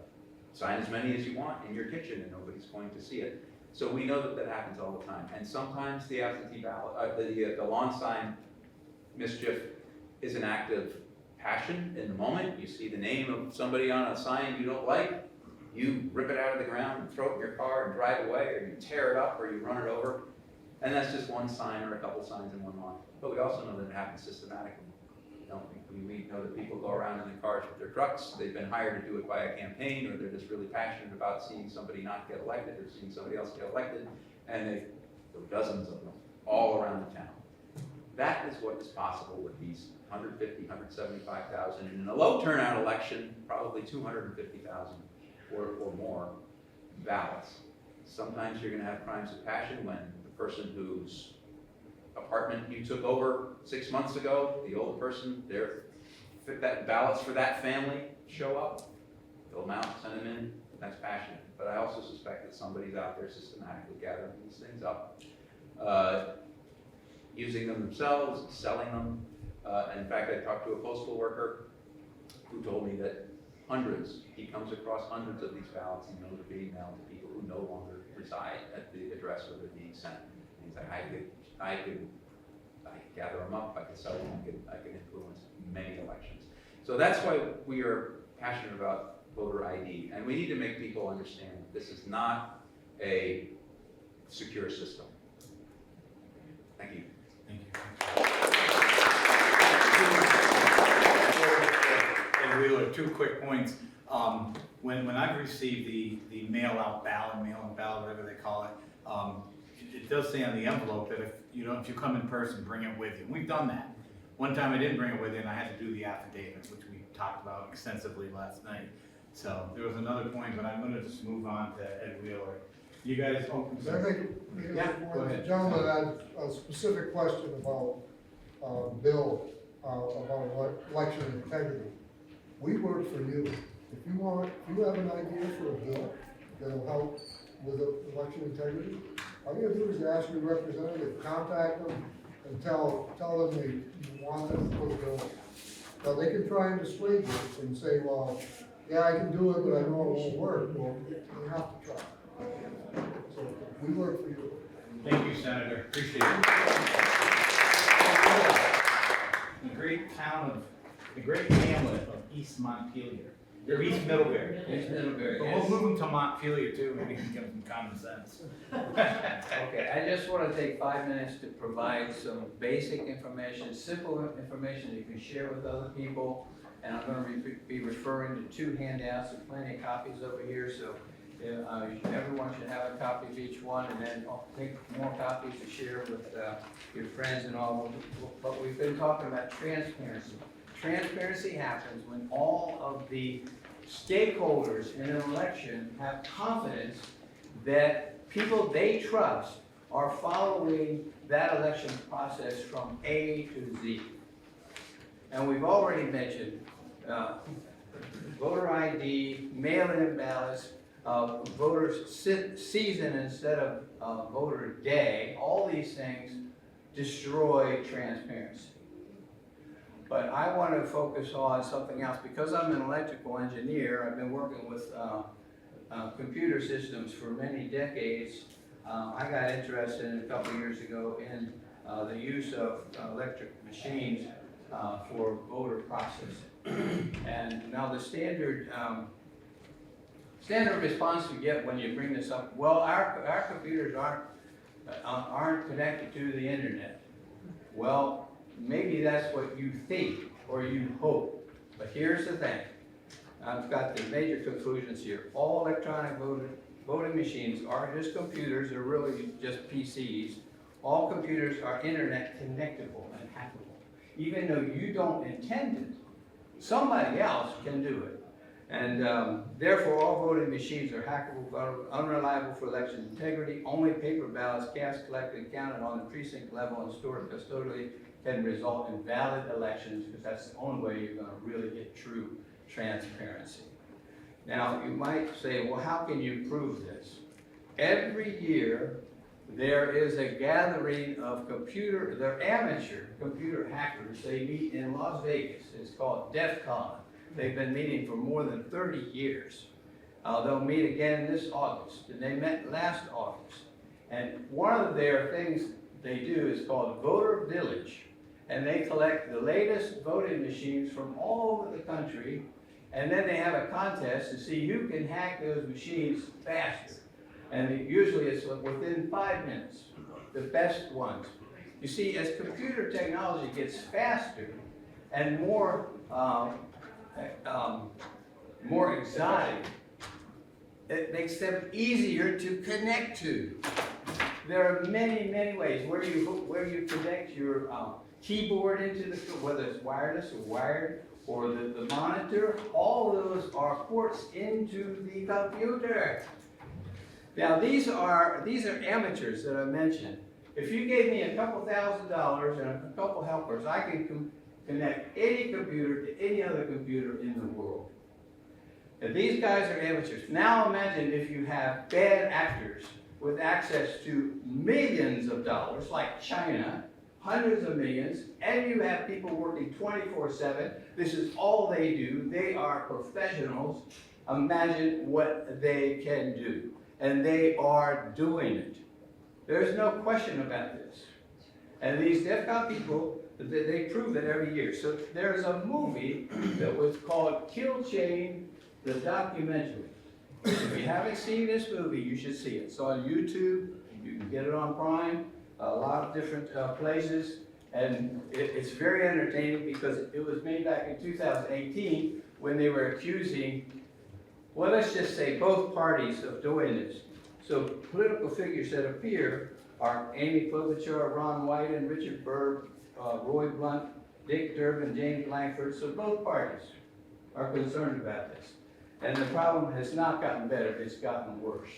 P: sign as many as you want in your kitchen and nobody's going to see it. So we know that happens all the time. And sometimes the absentee ballot, the lawn sign mischief is an act of passion in the moment. You see the name of somebody on a sign you don't like, you rip it out of the ground and throw it in your car and drive away, or you tear it up, or you run it over. And that's just one sign or a couple signs in one lot. But we also know that it happens systematically. You know, we know that people go around in their cars with their trucks. They've been hired to do it by a campaign, or they're just really passionate about seeing somebody not get elected or seeing somebody else get elected. And there are dozens of them all around the town. That is what is possible with these 150, 175,000. And in a low turnout election, probably 250,000 or more ballots. Sometimes you're going to have crimes of passion when the person whose apartment you took over 6 months ago, the older person, that ballots for that family show up, fill them out, send them in. That's passionate. But I also suspect that somebody's out there systematically gathering these things up, using them themselves, selling them. And in fact, I talked to a postal worker who told me that he comes across hundreds of these ballots and those are being mailed to people who no longer reside at the address where they're being sent. And he's like, I could gather them up, I could sell them, I could influence many elections. So that's why we are passionate about voter ID, and we need to make people understand this is not a secure system. Thank you.
A: Thank you. And Wheeler, 2 quick points. When I've received the mail-in ballot, whatever they call it, it does say on the envelope that if you come in person, bring it with you. And we've done that. One time I didn't bring it with you, and I had to do the affidavit, which we talked about extensively last night. So there was another point, but I'm going to just move on to Ed Wheeler. You guys open.
F: I think,
A: Yeah, go ahead.
F: the gentleman had a specific question about, Bill, about election integrity. We work for you. If you have an idea for a bill that'll help with election integrity, all you gotta do is ask your representative, contact them, and tell them you want them to put a bill. Now, they can try and dissuade you and say, well, yeah, I can do it, but I know it won't work. Well, you have to try. So, we work for you.
A: Thank you, Senator. Appreciate it. The great hamlet of East Montpelier. Or East Middlebury.
Q: East Middlebury,
A: But
Q: yes.
A: we'll move them to Montpelier too, maybe we can give them some common sense.
Q: Okay, I just want to take 5 minutes to provide some basic information, simple information that you can share with other people. And I'm going to be referring to 2 handouts and plenty of copies over here, so everyone should have a copy of each one, and then I'll take more copies to share with your friends and all. But we've been talking about transparency. Transparency happens when all of the stakeholders in an election have confidence that people they trust are following that election process from A to Z. And we've already mentioned voter ID, mail-in ballots, voter season instead of voter day. All these things destroy transparency. But I want to focus on something else. Because I'm an electrical engineer, I've been working with computer systems for many decades. I got interested a couple of years ago in the use of electric machines for voter processing. And now the standard response you get when you bring this up, well, our computers aren't connected to the internet. Well, maybe that's what you think or you hope, but here's the thing. I've got the major conclusions here. All electronic voting machines are just computers, they're really just PCs. All computers are internet connectable and hackable. Even though you don't intend it, somebody else can do it. And therefore, all voting machines are hackable, unreliable for election integrity. Only paper ballots cast, collected, counted on the precinct level and stored custodially can result in valid elections, because that's the only way you're going to really get true transparency. Now, you might say, well, how can you prove this? Every year, there is a gathering of they're amateur computer hackers. They meet in Las Vegas. It's called DEF CON. They've been meeting for more than 30 years. They'll meet again this August, and they met last August. And one of their things they do is called Voter Village. and they collect the latest voting machines from all over the country, and then they have a contest to see who can hack those machines faster. And usually it's within 5 minutes, the best ones. You see, as computer technology gets faster and more exotic, it makes them easier to connect to. There are many, many ways where you connect your keyboard into the, whether it's wireless or wired, or the monitor. All those are ports into the computer. Now these are amateurs that I mentioned. If you gave me a couple $1,000 and a couple helpers, I can connect any computer to any other computer in the world. And these guys are amateurs. Now imagine if you have bad actors with access to millions of dollars, like China, hundreds of millions, and you have people working 24/7. This is all they do. They are professionals. Imagine what they can do. And they are doing it. There's no question about this. And these DEFCON people, they prove it every year. So there's a movie that was called Kill Chain, the documentary. If you haven't seen this movie, you should see it. It's on YouTube. You can get it on Prime, a lot of different places. And it's very entertaining because it was made back in 2018 when they were accusing, well, let's just say both parties of doing this. So political figures that appear are Amy Klobuchar, Ron Wyden, Richard Burr, Roy Blunt, Dick Durbin, James Langford. So both parties are concerned about this. And the problem has not gotten better, it's gotten worse.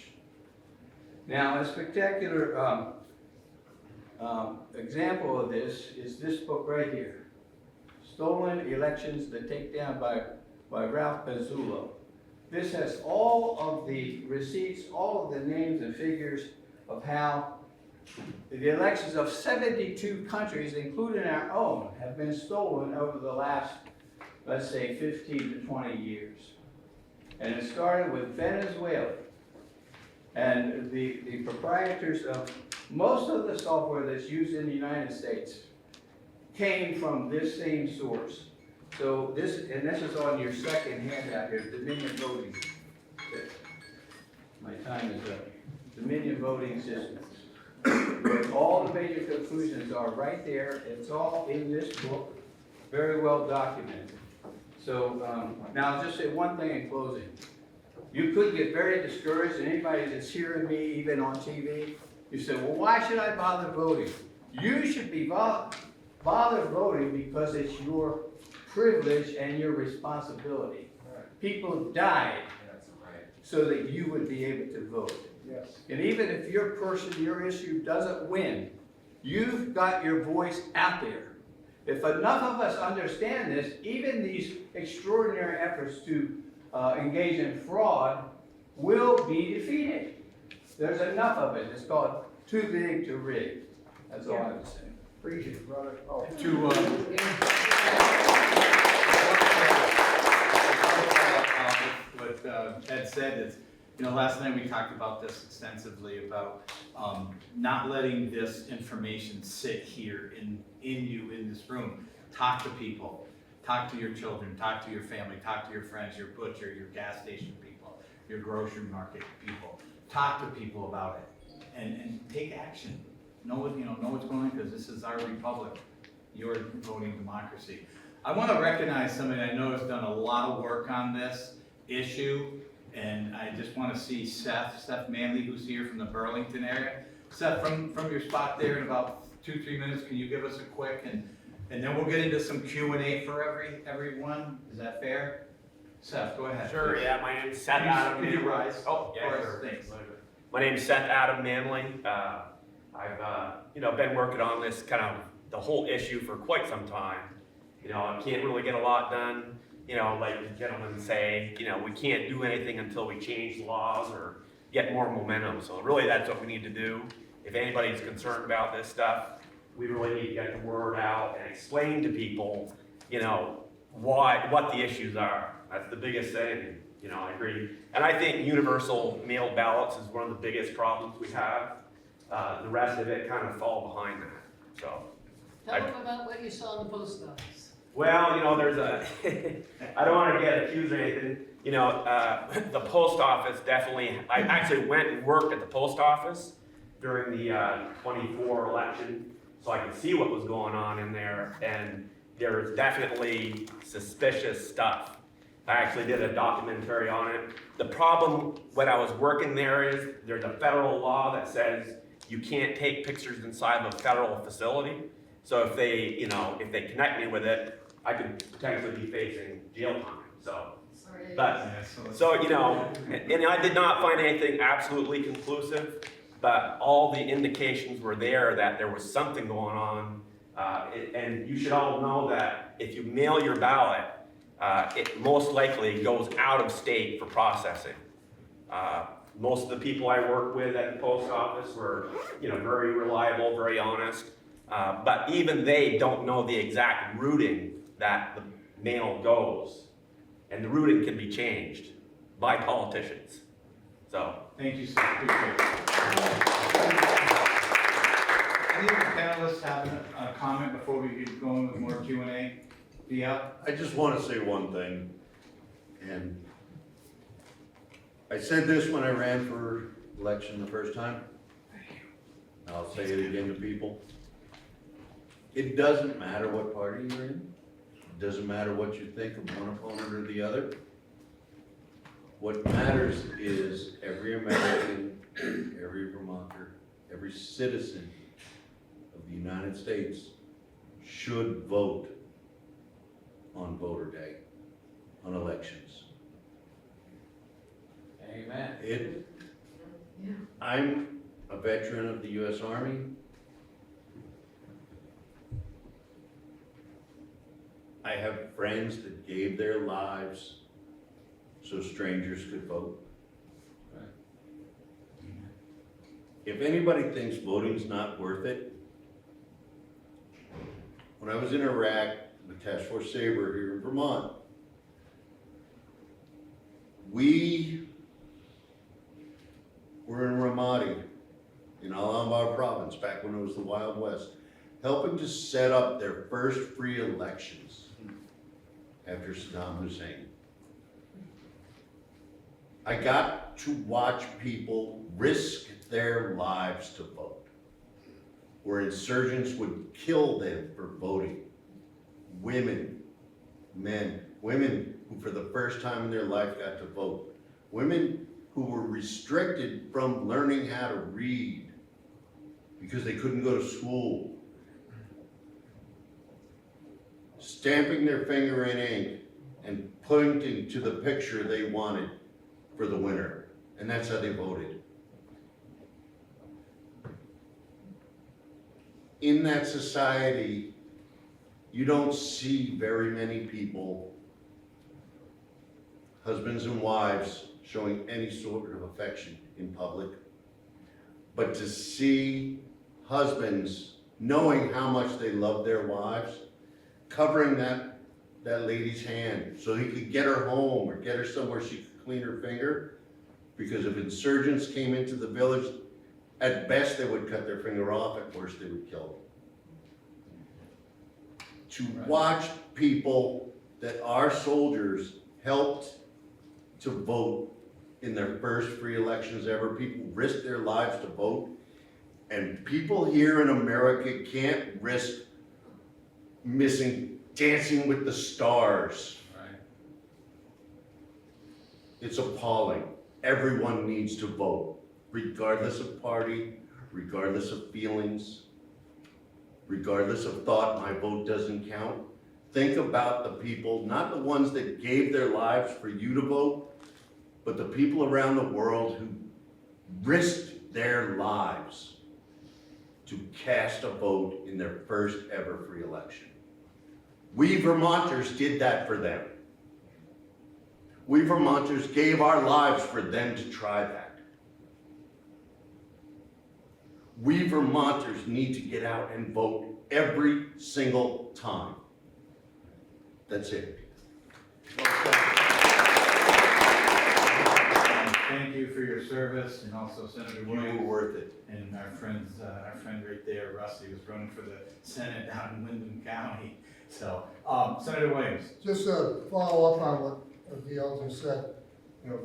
Q: Now, a spectacular example of this is this book right here, Stolen Elections: The Takedown by Ralph Pezzullo. This has all of the receipts, all of the names and figures of how the elections of 72 countries, including our own, have been stolen over the last, let's say, 15 to 20 years. And it started with Venezuela. And the proprietors of most of the software that's used in the United States came from this same source. So this is on your second handout here, Dominion Voting. My time is up. Dominion Voting Systems. All the major conclusions are right there. It's all in this book, very well documented. So now I'll just say one thing in closing. You could get very discouraged, and anybody that's hearing me, even on TV, you say, well, why should I bother voting? You should be bother voting because it's your privilege and your responsibility. People died so that you would be able to vote.
H: Yes.
Q: And even if your person, your issue doesn't win, you've got your voice out there. If enough of us understand this, even these extraordinary efforts to engage in fraud will be defeated. There's enough of it. It's called too big to rig. That's all I would say.
H: Appreciate it, brother. Oh.
A: What Ed said is, last night we talked about this extensively about not letting this information sit here in this room. Talk to people, talk to your children, talk to your family, talk to your friends, your butcher, your gas station people, your grocery market people. Talk to people about it and take action. Know what's going on, because this is our republic, your voting democracy. I want to recognize somebody I know has done a lot of work on this issue, and I just want to see Seth Manley, who's here from the Burlington area. Seth, from your spot there in about 2-3 minutes, can you give us a quick, and then we'll get into some Q&A for everyone. Is that fair? Seth, go ahead.
R: Sure, yeah, my name's Seth Adam
A: Could
R: Manley.
A: you rise?
R: Oh, yeah,
A: Of course,
R: sure.
A: thanks.
R: My name's Seth Adam Manley. I've been working on this kind of the whole issue for quite some time. I can't really get a lot done. Like the gentlemen say, we can't do anything until we change laws or get more momentum. So really that's what we need to do. If anybody's concerned about this stuff, we really need to get the word out and explain to people, what the issues are. That's the biggest thing. I agree. And I think universal mail ballots is one of the biggest problems we have. The rest of it kind of fall behind that. So.
N: Tell them about what you saw in the post office.
R: Well, you know, there's a, I don't want to get accused or anything, you know, the post office definitely, I actually went and worked at the post office during the 24 election, so I could see what was going on in there, and there's definitely suspicious stuff. I actually did a documentary on it. The problem when I was working there is there's a federal law that says you can't take pictures inside of a federal facility. So if they, you know, if they connect me with it, I could potentially be facing jail time, so.
N: Sorry.
R: But, so, you know, and I did not find anything absolutely conclusive, but all the indications were there that there was something going on. And you should all know that if you mail your ballot, it most likely goes out of state for processing. Most of the people I work with at the post office were, you know, very reliable, very honest. But even they don't know the exact routing that the mail goes. And the routing can be changed by politicians. So.
A: Thank you, sir. Appreciate it. Any of the panelists have a comment before we get going with more Q&A? Via?
G: I just want to say one thing, and I said this when I ran for election the first time. I'll say it again to people. It doesn't matter what party you're in. It doesn't matter what you think of one opponent or the other. What matters is every American, every Vermonter, every citizen of the United States should vote on voter day, on elections.
Q: Amen.
G: I'm a veteran of the U.S. Army. I have friends that gave their lives so strangers could vote. If anybody thinks voting's not worth it, when I was in Iraq with Task Force Sabre here in Vermont, we were in Ramadi in Al Anbar province back when it was the Wild West, helping to set up their first free elections after Saddam Hussein. I got to watch people risk their lives to vote, where insurgents would kill them for voting. Women, men, women who for the first time in their life got to vote. Women who were restricted from learning how to read because they couldn't go to school. Stamping their finger in ink and pointing to the picture they wanted for the winner. And that's how they voted. In that society, you don't see very many people, husbands and wives, showing any sort of affection in public. But to see husbands knowing how much they love their wives, covering that lady's hand so he could get her home or get her somewhere she could clean her finger, because if insurgents came into the village, at best they would cut their finger off, at worst they would kill them. To watch people that our soldiers helped to vote in their first free elections ever, people risked their lives to vote, and people here in America can't risk missing Dancing with the Stars.
A: Right.
G: It's appalling. Everyone needs to vote, regardless of party, regardless of feelings, regardless of thought. My vote doesn't count. Think about the people, not the ones that gave their lives for you to vote, but the people around the world who risked their lives to cast a vote in their first ever free election. We Vermonters did that for them. We Vermonters gave our lives for them to try that. We Vermonters need to get out and vote every single time. That's it.
A: thank you for your service, and also Senator
G: You were
A: Williams.
G: worth it.
A: And our friend right there, Rusty, was running for the Senate down in Wyndham County. So, Senator Williams.
F: Just to follow up on what the elder said, you know,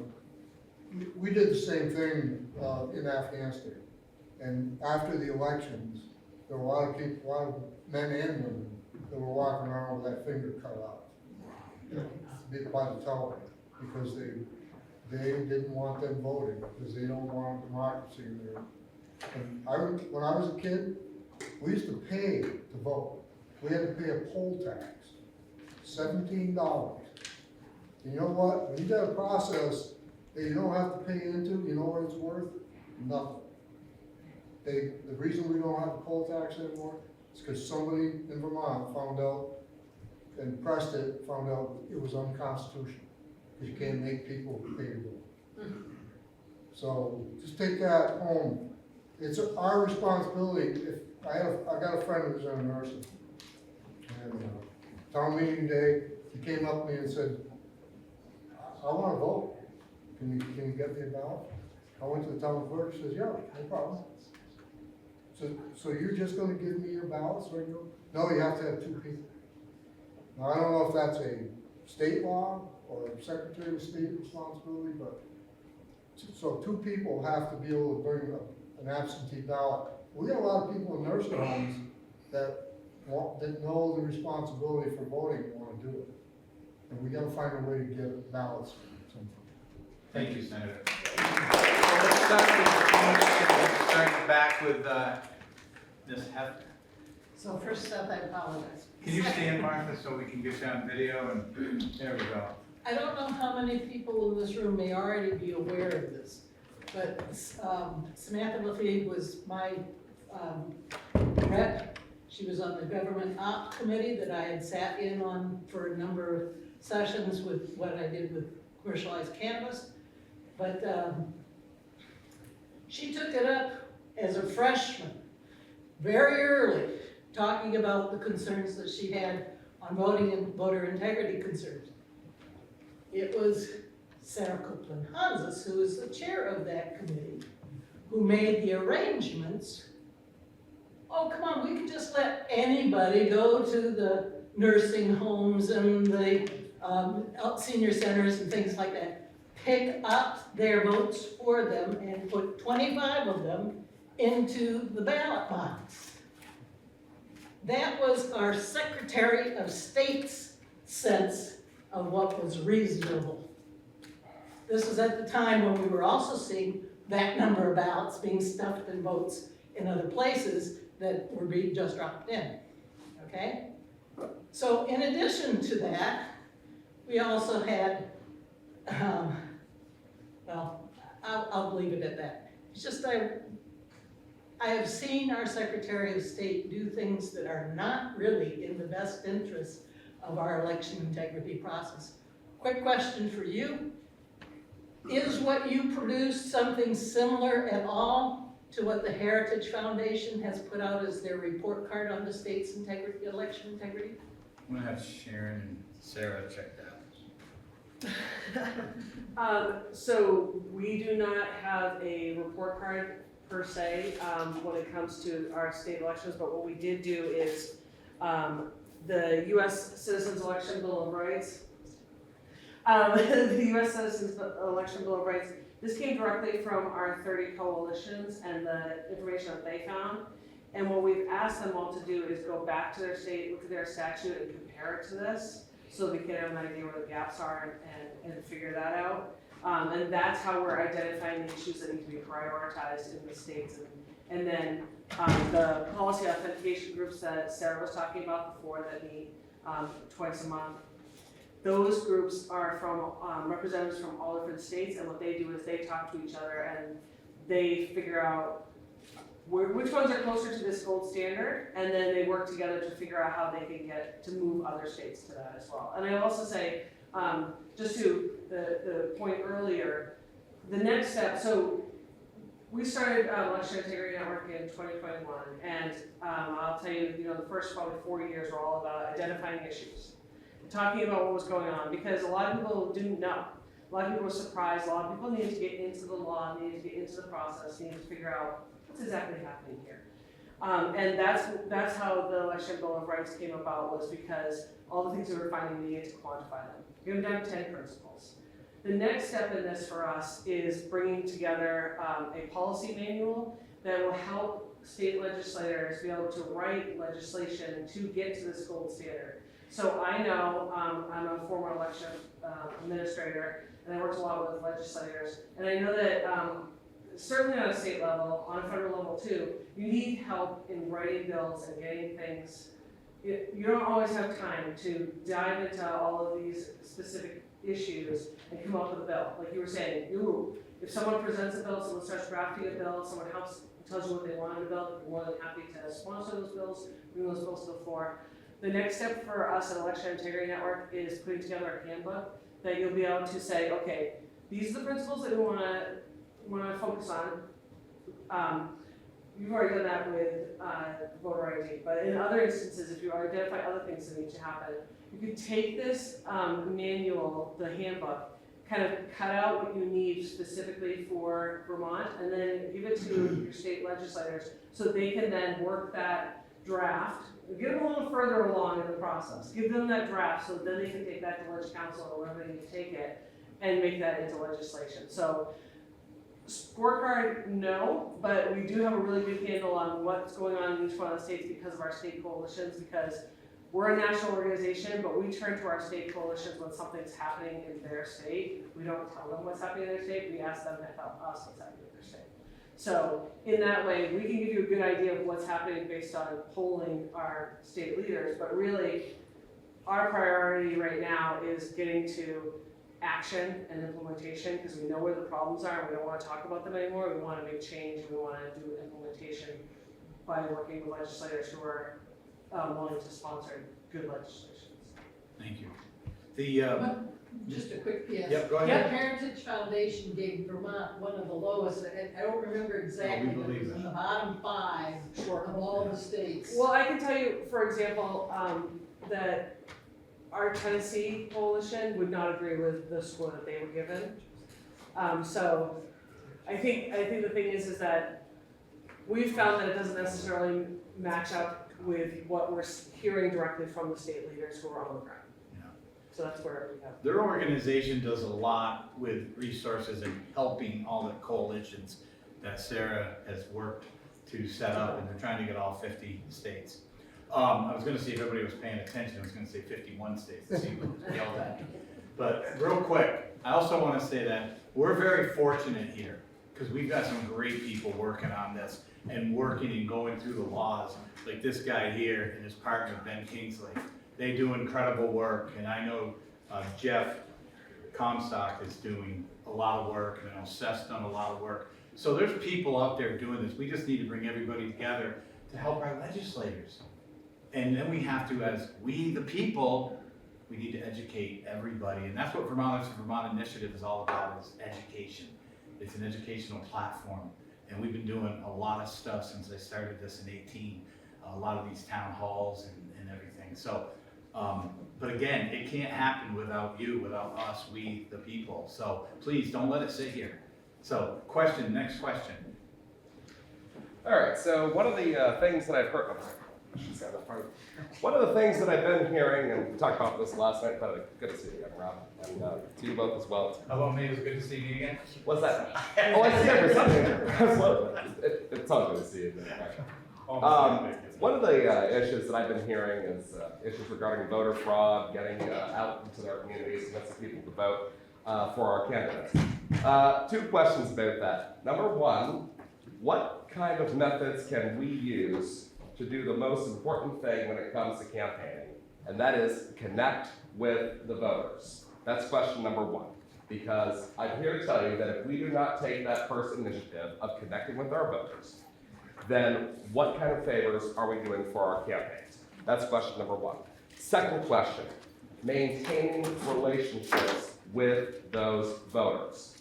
F: we did the same thing in Afghanistan. And after the elections, there were a lot of people, a lot of men and women that were walking around with that finger cut out. By the Taliban, because they didn't want them voting, because they don't want democracy in there. And when I was a kid, we used to pay to vote. We had to pay a poll tax, $17. And you know what? When you got a process that you don't have to pay into, you know what it's worth? Nothing. The reason we don't have a poll tax anymore is because somebody in Vermont found out and pressed it, found out it was unconstitutional, because you can't make people pay to vote. So just take that home. It's our responsibility. If I got a friend who's in a nursing, and town meeting day, he came up to me and said, I want to vote. Can you get me a ballot? I went to the town clerk, she says, yeah, no problem. So you're just gonna give me your ballot, so I go, no, you have to have 2 people. Now, I don't know if that's a state law or a Secretary of State responsibility, but, so 2 people have to be able to bring an absentee ballot. We got a lot of people in nursing homes that know the responsibility for voting and want to do it. And we gotta find a way to get ballots.
A: Thank you, Senator. Let's start back with Ms. Hefner.
K: So first up, I apologize.
A: Can you stand, Martha, so we can get you on video? And there we go.
K: I don't know how many people in this room may already be aware of this, but Samantha Laffitte was my rep. She was on the government op committee that I had sat in on for a number of sessions with what I did with commercialized cannabis. But she took it up as a freshman, very early, talking about the concerns that she had on voting and voter integrity concerns. It was Sarah Copeland-Hanses, who is the chair of that committee, who made the arrangements. Oh, come on, we could just let anybody go to the nursing homes and the senior centers and things like that, pick up their votes for them and put 25 of them into the ballot box. That was our Secretary of State's sense of what was reasonable. This was at the time when we were also seeing that number of ballots being stuffed in votes in other places that were being just dropped in, okay? So in addition to that, we also had, well, I'll leave it at that. It's just I have seen our Secretary of State do things that are not really in the best interest of our election integrity process. Quick question for you. Is what you produced something similar at all to what the Heritage Foundation has put out as their report card on the state's integrity, election integrity?
A: I'm gonna have Sharon and Sarah check that.
B: So we do not have a report card per se when it comes to our state elections, but what we did do is the U.S. Citizens Election Bill of Rights. The U.S. Citizens Election Bill of Rights, this came directly from our 30 coalitions and the information that they found. And what we've asked them all to do is go back to their state, look at their statute and compare it to this, so we can have an idea where the gaps are and figure that out. And that's how we're identifying the issues that need to be prioritized in the states. And then the policy authentication groups that Sarah was talking about before that meet twice a month, those groups are from representatives from all different states, and what they do is they talk to each other and they figure out which ones are closer to this gold standard, and then they work together to figure out how they can get to move other states to that as well. And I also say, just to the point earlier, the next step, so we started Election Integrity Network in 2021, and I'll tell you, the first probably 4 years were all about identifying issues, talking about what was going on, because a lot of people didn't know. A A lot of people were surprised, a lot of people needed to get into the law, needed to get into the process, needed to figure out what's exactly happening here. And that's how the Election Bill of Rights came about, was because all the things we were finding, we needed to quantify them. Give them down to 10 principles. The next step in this for us is bringing together a policy manual that will help state legislators be able to write legislation to get to this gold standard. So I know, I'm a former election administrator, and I worked a lot with legislators, and I know that certainly on a state level, on a federal level too, you need help in writing bills and getting things. You don't always have time to dive into all of these specific issues and come up with a bill. Like you were saying, if someone presents a bill, someone starts drafting a bill, someone tells you what they want in a bill, we're more than happy to sponsor those bills, bring those bills to the floor. The next step for us at Election Integrity Network is putting together a handbook that you'll be able to say, okay, these are the principles that we want to focus on. You've already done that with voter ID, but in other instances, if you identify other things that need to happen, you could take this manual, the handbook, kind of cut out what you need specifically for Vermont, and then give it to your state legislators so they can then work that draft. Get them a little further along in the process. Give them that draft so then they can take that to Ledge Council or wherever they need to take it and make that into legislation. So scorecard, no, but we do have a really good handle on what's going on in each one of the states because of our state coalitions, because we're a national organization, but we turn to our state coalitions when something's happening in their state. We don't tell them what's happening in their state, we ask them to tell us what's happening in their state. So in that way, we can give you a good idea of what's happening based on polling our state leaders, but really our priority right now is getting to action and implementation, because we know where the problems are and we don't want to talk about them anymore. We want to make change and we want to do implementation by working with legislators who are willing to sponsor good legislation.
A: Thank you. The
J: Just a quick PS.
A: Yep, go ahead.
J: The Heritage Foundation gave Vermont one of the lowest, I don't remember exactly, but it was in the bottom 5 of all the states.
B: Well, I can tell you, for example, that our Tennessee coalition would not agree with the score that they were given. So I think the thing is that we've found that it doesn't necessarily match up with what we're hearing directly from the state leaders who are on the ground.
A: Yeah.
B: So that's where we have.
A: Their organization does a lot with resources and helping all the coalitions that Sarah has worked to set up, and they're trying to get all 50 states. I was gonna see if everybody was paying attention, I was gonna say 51 states to see who yelled at me. But real quick, I also wanna say that we're very fortunate here, because we've got some great people working on this and working and going through the laws, like this guy here and his partner, Ben Kingsley. They do incredible work, and I know Jeff Comstock is doing a lot of work, and I know Seth's done a lot of work. So there's people out there doing this. We just need to bring everybody together to help our legislators. And then we have to, as we, the people, we need to educate everybody. And that's what Vermonters and Vermont Initiative is all about, is education. It's an educational platform. And we've been doing a lot of stuff since I started this in 18, a lot of these town halls and everything. So, but again, it can't happen without you, without us, we, the people. So please don't let it sit here. So next question.
S: All right, so one of the things that I've heard, one of the things that I've been hearing, and we talked about this last night, but good to see you again, Rob, and to you both as well.
A: How about me? It was good to see you again.
S: What's that? Oh, I see every Sunday. It's all good to see you. One of the issues that I've been hearing is issues regarding voter fraud, getting out into our communities, and that's the people to vote for our candidates. 2 questions about that. Number 1, what kind of methods can we use to do the most important thing when it comes to campaigning? And that is connect with the voters. That's question number 1. Because I'm here to tell you that if we do not take that first initiative of connecting with our voters, then what kind of favors are we doing for our campaigns? That's question number 1. Second question, maintaining relationships with those voters.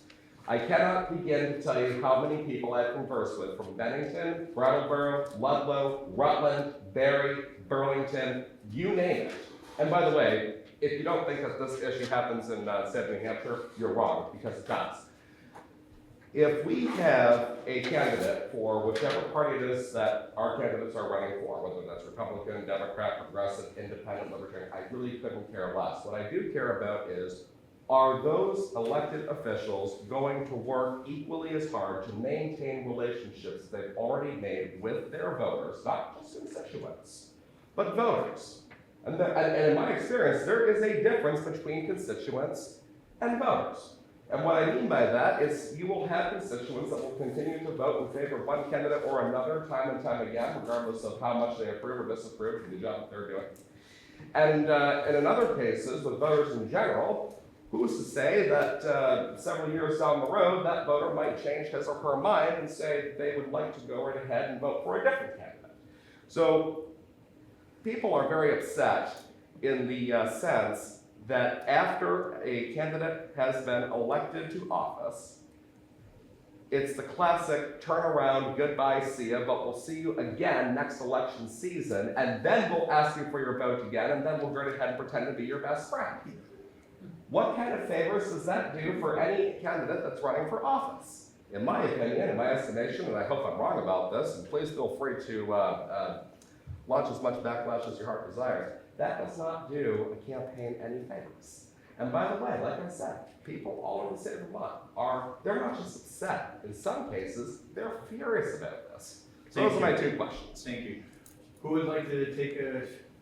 S: I cannot begin to tell you how many people I've conversed with from Bennington, Brattleboro, Ludlow, Rutland, Barry, Burlington, you name it. And by the way, if you don't think that this issue happens in state of New Hampshire, you're wrong, because it does. If we have a candidate for whichever party it is that our candidates are running for, whether that's Republican, Democrat, Progressive, Independent, Libertarian, I really couldn't care less. What I do care about is, are those elected officials going to work equally as hard to maintain relationships they've already made with their voters, not just constituents, but voters? And in my experience, there is a difference between constituents and voters. And what I mean by that is you will have constituents that will continue to vote in favor of one candidate or another time and time again, regardless of how much they approve or disapprove of the job that they're doing. And in other cases, with voters in general, who's to say that several years down the road, that voter might change his or her mind and say they would like to go right ahead and vote for a different candidate. So people are very upset in the sense that after a candidate has been elected to office, it's the classic turn around, goodbye, see ya, but we'll see you again next election season, and then we'll ask you for your vote again, and then we'll go ahead and pretend to be your best friend. What kind of favors does that do for any candidate that's running for office? In my opinion, in my estimation, and I hope I'm wrong about this, and please feel free to launch as much backlash as your heart desires, that does not do a campaign any favors. And by the way, like I said, people all over the state of Vermont they're not just upset. In some cases, they're furious about this. So those are my 2 questions.
A: Thank you. Who would like to take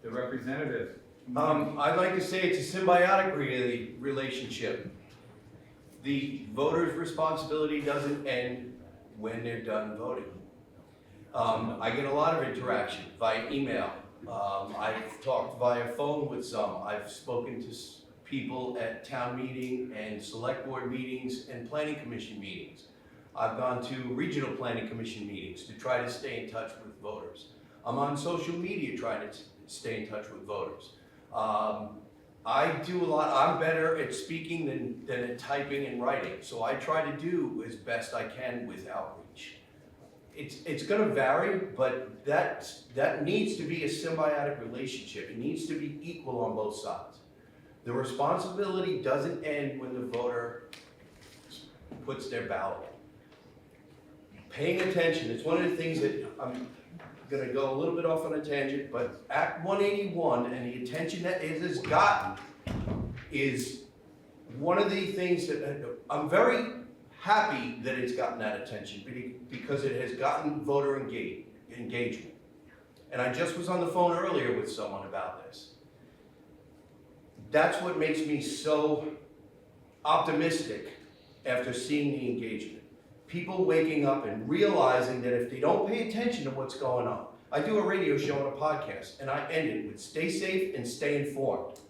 A: the representative?
C: I'd like to say it's a symbiotic relationship. The voter's responsibility doesn't end when they're done voting. I get a lot of interaction via email. I've talked via phone with some. I've spoken to people at town meeting and select board meetings and planning commission meetings. I've gone to regional planning commission meetings to try to stay in touch with voters. I'm on social media trying to stay in touch with voters. I do a lot. I'm better at speaking than at typing and writing. So I try to do as best I can with outreach. It's going to vary, but that needs to be a symbiotic relationship. It needs to be equal on both sides. The responsibility doesn't end when the voter puts their ballot in. Paying attention, it's one of the things that I'm going to go a little bit off on a tangent, but Act 181 and the attention that it has gotten is one of the things that I'm very happy that it's gotten that attention because it has gotten voter engagement. And I just was on the phone earlier with someone about this. That's what makes me so optimistic after seeing the engagement. People waking up and realizing that if they don't pay attention to what's going on. I do a radio show and a podcast, and I end it with stay safe and stay informed.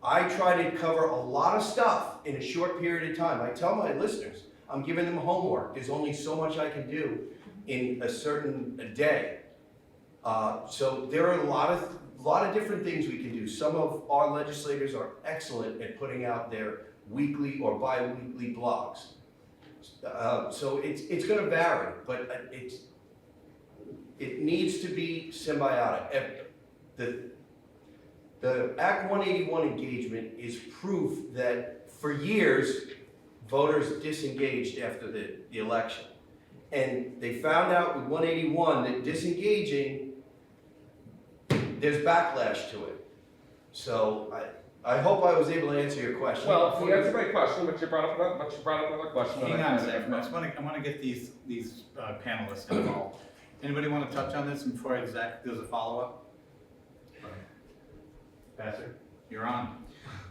C: I try to cover a lot of stuff in a short period of time. I tell my listeners, I'm giving them homework. There's only so much I can do in a certain day. So there are a lot of different things we can do. Some of our legislators are excellent at putting out their weekly or bi-weekly blogs. So it's going to vary, but it needs to be symbiotic. The Act 181 engagement is proof that for years, voters disengaged after the election. And they found out with 181 that disengaging, there's backlash to it. So I hope I was able to answer your question.
S: Well, you answered my question, but you brought up another question.
A: Hang on a second, I want to get these panelists involved. Anybody want to touch on this before Zach does a follow-up? Pastor, you're on.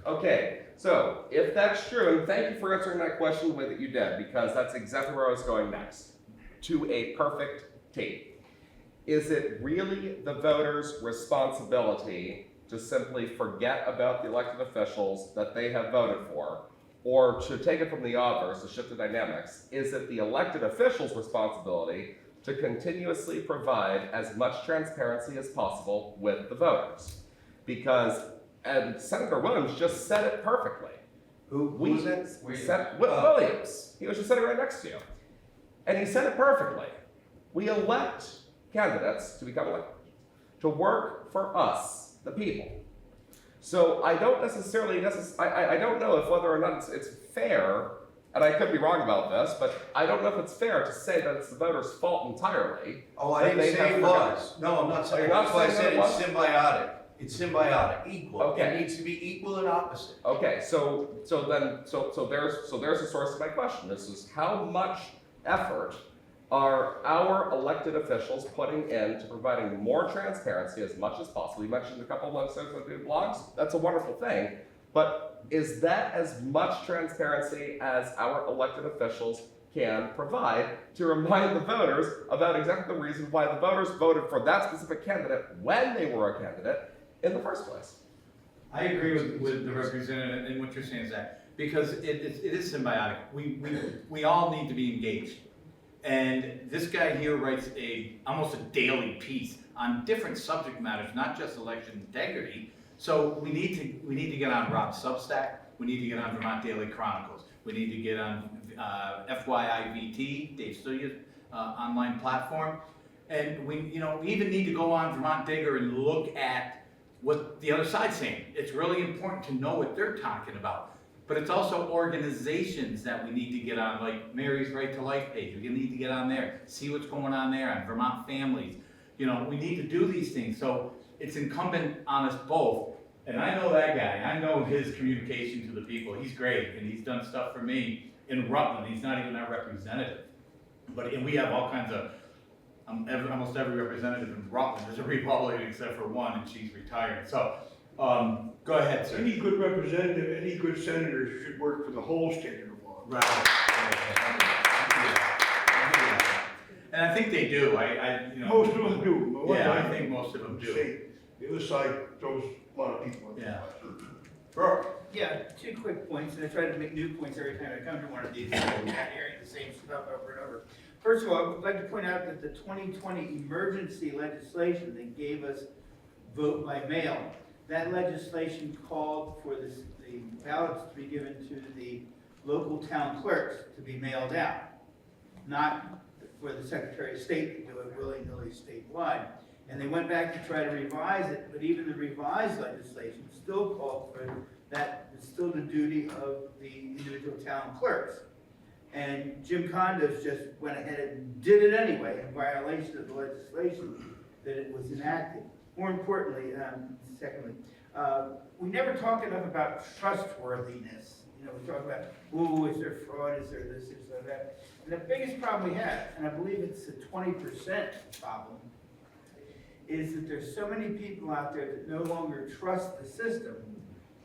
S: Okay, so if that's true, and thank you for answering that question the way that you did, because that's exactly where I was going next, to a perfect T. Is it really the voters' responsibility to simply forget about the elected officials that they have voted for, or to take it from the obverse, to shift the dynamics, is it the elected officials' responsibility to continuously provide as much transparency as possible with the voters? Because, and Senator Williams just said it perfectly.
C: Who was that?
S: Williams. He was just sitting right next to you. And he said it perfectly. We elect candidates to become elected, to work for us, the people. So I don't necessarily, I don't know if whether or not it's fair, and I could be wrong about this, but I don't know if it's fair to say that it's the voters' fault entirely.
C: Oh, I didn't say it was. No, I'm not saying, that's why I said it's symbiotic. It's symbiotic, equal.
S: Okay.
C: It needs to be equal and opposite.
S: Okay, so there's the source of my question. This is how much effort are our elected officials putting into providing more transparency as much as possible? You mentioned a couple of social media blogs. That's a wonderful thing. But is that as much transparency as our elected officials can provide to remind the voters about exactly the reason why the voters voted for that specific candidate when they were a candidate in the first place?
A: I agree with the representative and what you're saying is that, because it is symbiotic. We all need to be engaged. And this guy here writes almost a daily piece on different subject matters, not just election integrity. So we need to get on Rob's Substack. We need to get on Vermont Daily Chronicles. We need to get on FYIVT, Dave Studia's online platform. And we even need to go on Vermont Digger and look at what the other side's saying. It's really important to know what they're talking about. But it's also organizations that we need to get on, like Mary's Right to Life page. We need to get on there, see what's going on there, on Vermont Families. We need to do these things. So it's incumbent on us both. And I know that guy. I know his communication to the people. He's great, and he's done stuff for me in Rutland. He's not even our representative. And we have all kinds of, almost every representative in Rutland is a Republican except for one, and she's retired. So, go ahead, sir.
T: Any good representative, any good senator should work for the whole state of Vermont.
A: Right. And I think they do.
T: Most of them do.
A: Yeah, I think most of them do.
T: The other side throws a lot of people in.
A: Yeah.
L: Yeah, 2 quick points, and I try to make new points every time I come to one of these, so I'm not hearing the same stuff over and over. First of all, I would like to point out that the 2020 emergency legislation that gave us vote by mail, that legislation called for the ballots to be given to the local town clerks to be mailed out, not for the Secretary of State to do it willy-nilly statewide. And they went back to try to revise it, but even the revised legislation still called for that. It's still the duty of the individual town clerks. And Jim Condos just went ahead and did it anyway in violation of the legislation that it was enacted. More importantly, secondly, we never talk enough about trustworthiness. We talk about, ooh, is there fraud, is there this, is there that? And the biggest problem we have, and I believe it's a 20% problem, is that there's so many people out there that no longer trust the system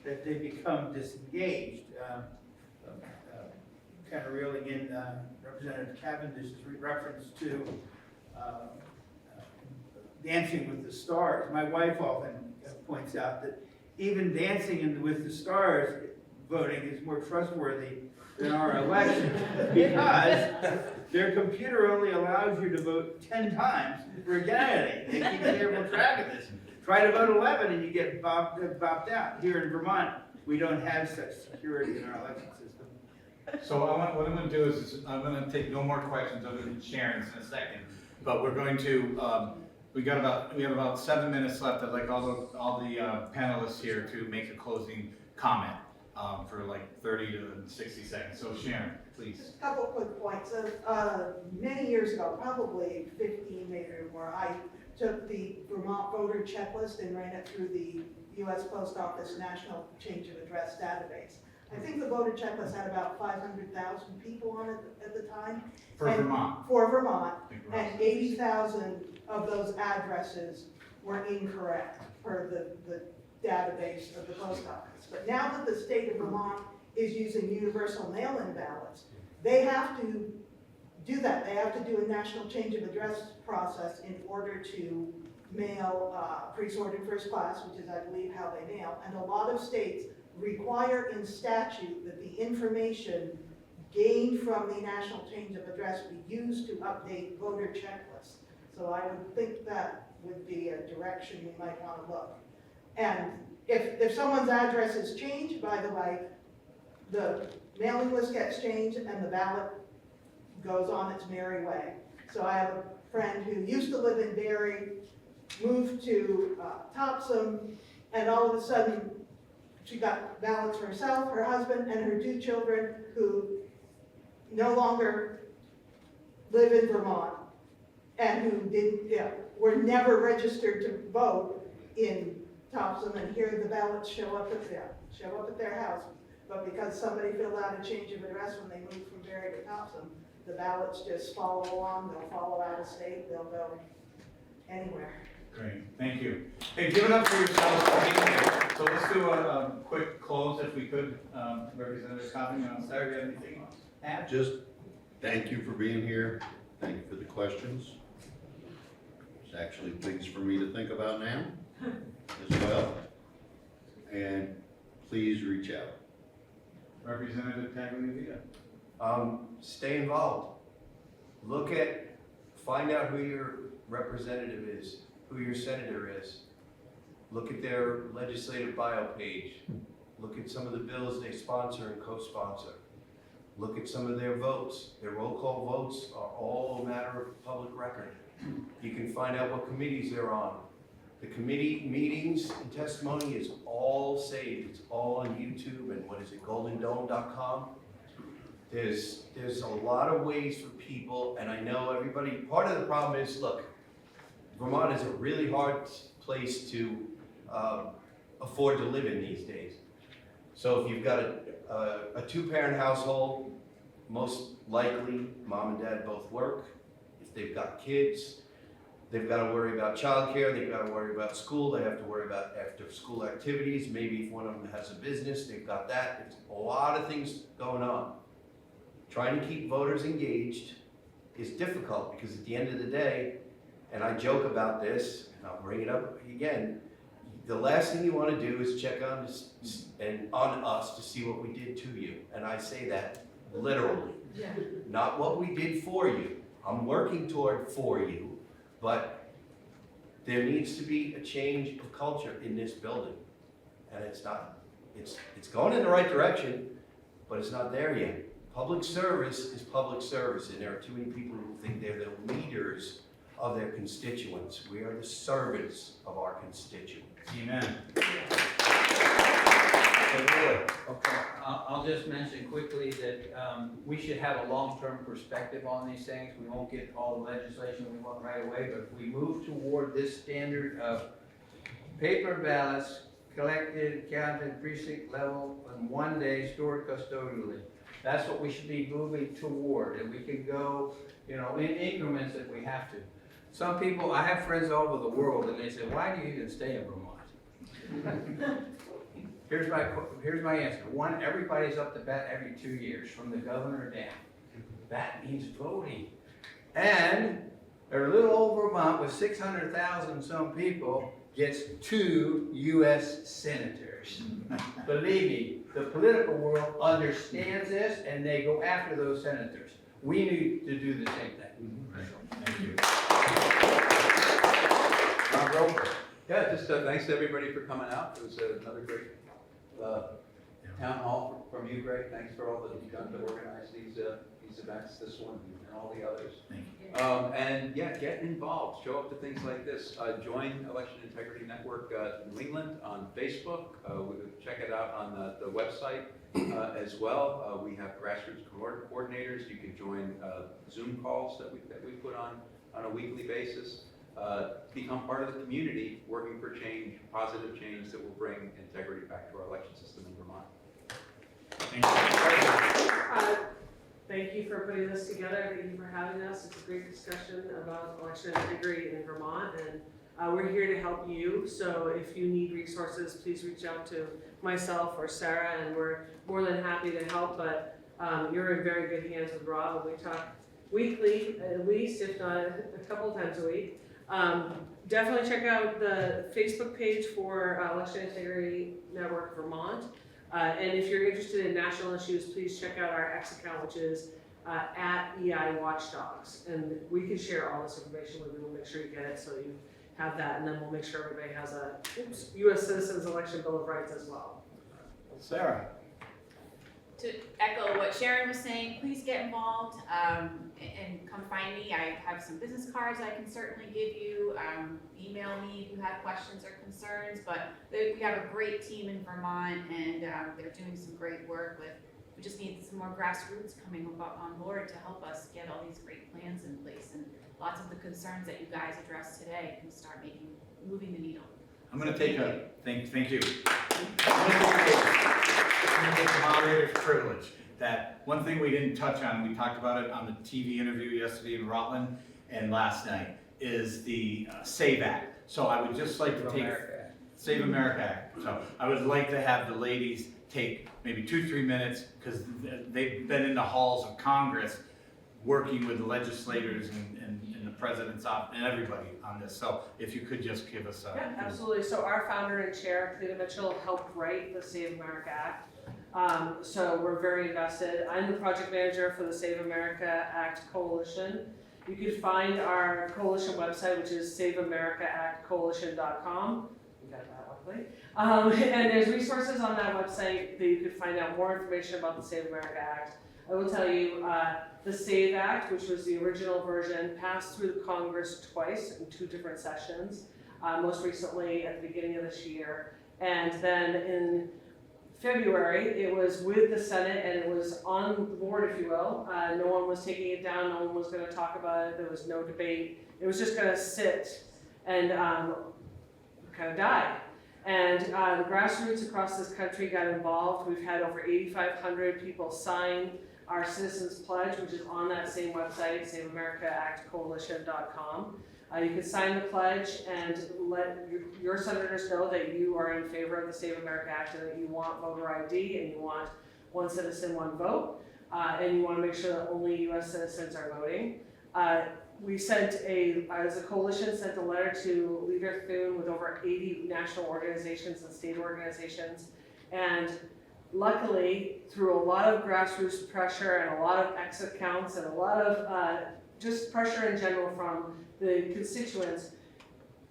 L: that they become disengaged. Kind of reeling in Representative Cavendish's reference to Dancing with the Stars. My wife often points out that even Dancing with the Stars voting is more trustworthy than our election because their computer only allows you to vote 10 times for a candidate. They keep careful track of this. Try to vote 11 and you get bopped out. Here in Vermont, we don't have such security in our election system.
A: So what I'm going to do is I'm going to take no more questions other than Sharon's in a second. But we're going to we have about 7 minutes left. I'd like all the panelists here to make a closing comment for like 30 to 60 seconds. So Sharon, please.
K: A couple quick points. Many years ago, probably 15 maybe or more, I took the Vermont voter checklist and ran it through the U.S. Post Office National Change of Address database. I think the voter checklist had about 500,000 people on it at the time.
A: For Vermont.
K: For Vermont, and 80,000 of those addresses were incorrect per the database of the post office. But now that the state of Vermont is using universal mail-in ballots, they have to do that. They have to do a national change of address process in order to mail pre-sorted first class, which is, I believe, how they mail. And a lot of states require in statute that the information gained from the national change of address be used to update voter checklists. So I would think that would be a direction we might want to look. And if someone's address is changed, by the way, the mailing list gets changed and the ballot goes on its merry way. So I have a friend who used to live in Barry, moved to Topsom, and all of a sudden
E: she got ballots for herself, her husband, and her 2 children who no longer live in Vermont and who were never registered to vote in Thompson, and here the ballots show up at their house. But because somebody filled out a change of address when they moved from Barry to Thompson, the ballots just follow along. They'll follow out of state. They'll go anywhere.
A: Great, thank you. Hey, give it up for yourselves for being here. So let's do a quick close if we could. Representative Coffin, Sarah, do you have anything to add?
G: Just thank you for being here. Thank you for the questions. It's actually things for me to think about now as well. And please reach out.
A: Representative Tagliavia.
C: Stay involved. Find out who your representative is, who your senator is. Look at their legislative bio page. Look at some of the bills they sponsor and co-sponsor. Look at some of their votes. Their roll call votes are all a matter of public record. You can find out what committees they're on. The committee meetings and testimony is all saved. It's all on YouTube and goldendome.com. There's a lot of ways for people, and I know everybody, part of the problem is, look, Vermont is a really hard place to afford to live in these days. So if you've got a 2-parent household, most likely mom and dad both work. If they've got kids, they've got to worry about childcare, they've got to worry about school, they have to worry about after school activities. Maybe if one of them has a business, they've got that. There's a lot of things going on. Trying to keep voters engaged is difficult because at the end of the day, and I joke about this, and I'll bring it up again, the last thing you want to do is check on us to see what we did to you. And I say that literally, not what we did for you. I'm working toward for you, but there needs to be a change of culture in this building. And it's going in the right direction, but it's not there yet. Public service is public service, and there are too many people who think they're the leaders of their constituents. We are the servants of our constituents.
A: Amen.
Q: Okay, I'll just mention quickly that we should have a long-term perspective on these things. We won't get all the legislation we want right away, but if we move toward this standard of paper ballots collected, counted, precinct level, and 1 day stored custodially, that's what we should be moving toward, and we can go, in increments if we have to. Some people, I have friends all over the world, and they say, why do you even stay in Vermont? Here's my answer. One, everybody's up to bat every 2 years, from the governor down. That means voting. And a little old Vermont with 600,000 some people gets 2 U.S. senators. Believe me, the political world understands this, and they go after those senators. We need to do the same thing.
A: Thank you.
P: Yeah, just thanks to everybody for coming out. It was another great town hall from you, Greg. Thanks for all that you've done to organize these events, this one and all the others.
A: Thank
P: you. And yeah, get involved. Show up to things like this. Join Election Integrity Network New England on Facebook. Check it out on the website as well. We have grassroots coordinators. You can join Zoom calls that we put on a weekly basis. Become part of the community, working for change, positive change that will bring integrity back to our election system in Vermont.
A: Thank you.
B: Thank you for putting this together. Thank you for having us. It's a great discussion about election integrity in Vermont, and we're here to help you. So if you need resources, please reach out to myself or Sarah, and we're more than happy to help. But you're in very good hands with Rob, and we talk weekly, at least, if not a couple times a week. Definitely check out the Facebook page for Election Integrity Network Vermont. And if you're interested in national issues, please check out our X account, which is at EI Watchdogs. And we can share all this information with you. We'll make sure you get it so you have that. And then we'll make sure everybody has a U.S. Citizens Election Bill of Rights as well.
A: Sarah.
D: to echo what Sharon was saying, please get involved, and come find me. I have some business cards I can certainly give you. Email me if you have questions or concerns, but we have a great team in Vermont, and they're doing some great work we just need some more grassroots coming on board to help us get all these great plans in place, and lots of the concerns that you guys addressed today can start moving the needle.
A: I'm gonna take thank you. I'm gonna take the moderator's privilege, that one thing we didn't touch on, we talked about it on the TV interview yesterday in Rutland and last night, is the SAVE Act. So I would just like to take, Save America Act. So I would like to have the ladies take maybe 2-3 minutes, because they've been in the halls of Congress working with the legislators and the president's office and everybody on this. So if you could just give us a...
B: Yeah, absolutely. So our founder and chair, Cleta Mitchell, helped write the Save America Act. So we're very invested. I'm the project manager for the Save America Act Coalition. You can find our coalition website, which is saveamericaactcoalition.com. You got that luckily. And there's resources on that website that you can find out more information about the Save America Act. I will tell you, the SAVE Act, which was the original version, passed through the Congress twice in 2 different sessions, most recently at the beginning of this year. And then in February, it was with the Senate, and it was on the board, if you will. No one was taking it down, no one was going to talk about it, there was no debate. It was just going to sit and kind of die. And the grassroots across this country got involved. We've had over 8,500 people sign our Citizens Pledge, which is on that same website, saveamericaactcoalition.com. You can sign the pledge and let your senators know that you are in favor of the Save America Act, and that you want voter ID, and you want one citizen, one vote, and you want to make sure that only U.S. citizens are voting. We sent as a coalition, sent a letter to Leader Thune with over 80 national organizations and state organizations, and luckily, through a lot of grassroots pressure and a lot of exit counts and a lot of just pressure in general from the constituents,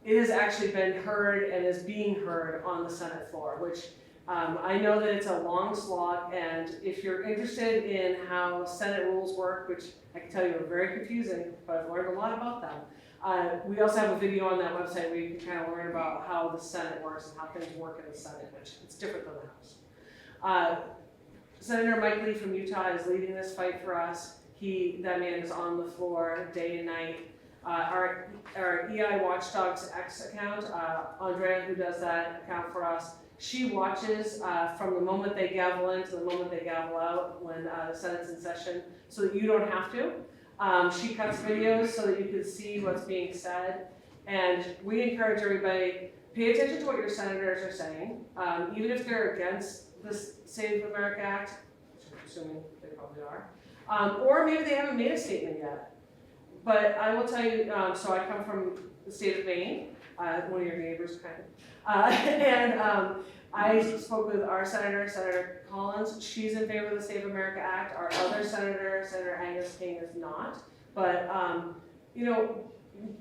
B: it has actually been heard and is being heard on the Senate floor, which I know that it's a long slog, and if you're interested in how Senate rules work, which I can tell you are very confusing, but I've learned a lot about them. We also have a video on that website where you can kind of learn about how the Senate works and how things work in the Senate, which it's different than the House. Senator Mike Lee from Utah is leading this fight for us. That man is on the floor day and night. Our EI Watchdogs X account, Andrea, who does that account for us, she watches from the moment they gavel in to the moment they gavel out when the Senate's in session, so that you don't have to. She cuts videos so that you can see what's being said, and we encourage everybody, pay attention to what your senators are saying, even if they're against the Save America Act, which I'm assuming they probably are, or maybe they haven't made a statement yet. But I will tell you, so I come from the state of Maine, one of your neighbors kind of, and I spoke with our senator, Senator Collins. She's in favor of the Save America Act. Our other senator, Senator Angus King, is not. But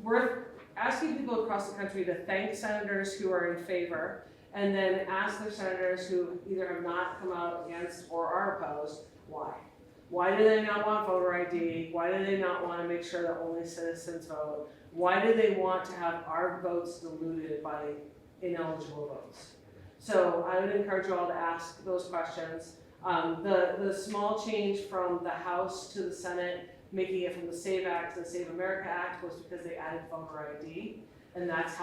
B: we're asking people across the country to thank senators who are in favor, and then ask their senators who either have not come out against or are opposed, why? Why do they not want voter ID? Why do they not want to make sure that only citizens vote? Why do they want to have our votes diluted by ineligible votes? So I would encourage you all to ask those questions. The small change from the House to the Senate, making it from the SAVE Act to the Save America Act, was because they added voter ID, and that's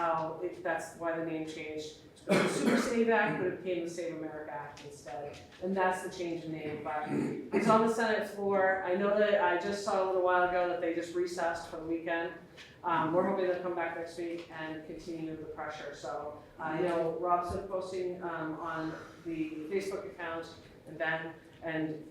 B: why the name changed. It was the Super Save Act, but it became the Save America Act instead, and that's the change in name. But it's on the Senate floor. I know that I just saw a little while ago that they just recessed for the weekend. We're hoping they'll come back next week and continue the pressure. So I know Rob's been posting on the Facebook account, and Ben, and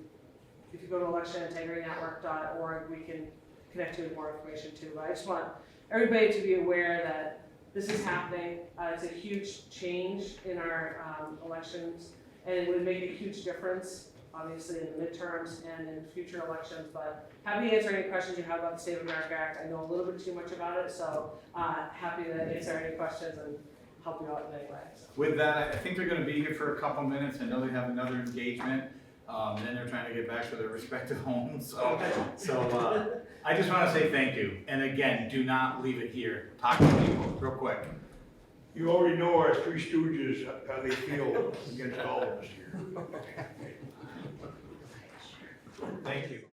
B: if you go to electionintegritynetwork.org, we can connect you with more information too. But I just want everybody to be aware that this is happening. It's a huge change in our elections, and it would make a huge difference, obviously, in the midterms and in future elections. But happy to answer any questions you have about the Save America Act. I know a little bit too much about it, so happy to answer any questions and help you out in any way. So.
A: With that, I think they're going to be here for a couple minutes. I know they have another engagement. Then they're trying to get back to their respective homes, so I just wanna say thank you. And again, do not leave it here. Talk to people real quick.
T: You already know our three stooges, how they feel against all of us here.
A: Thank you.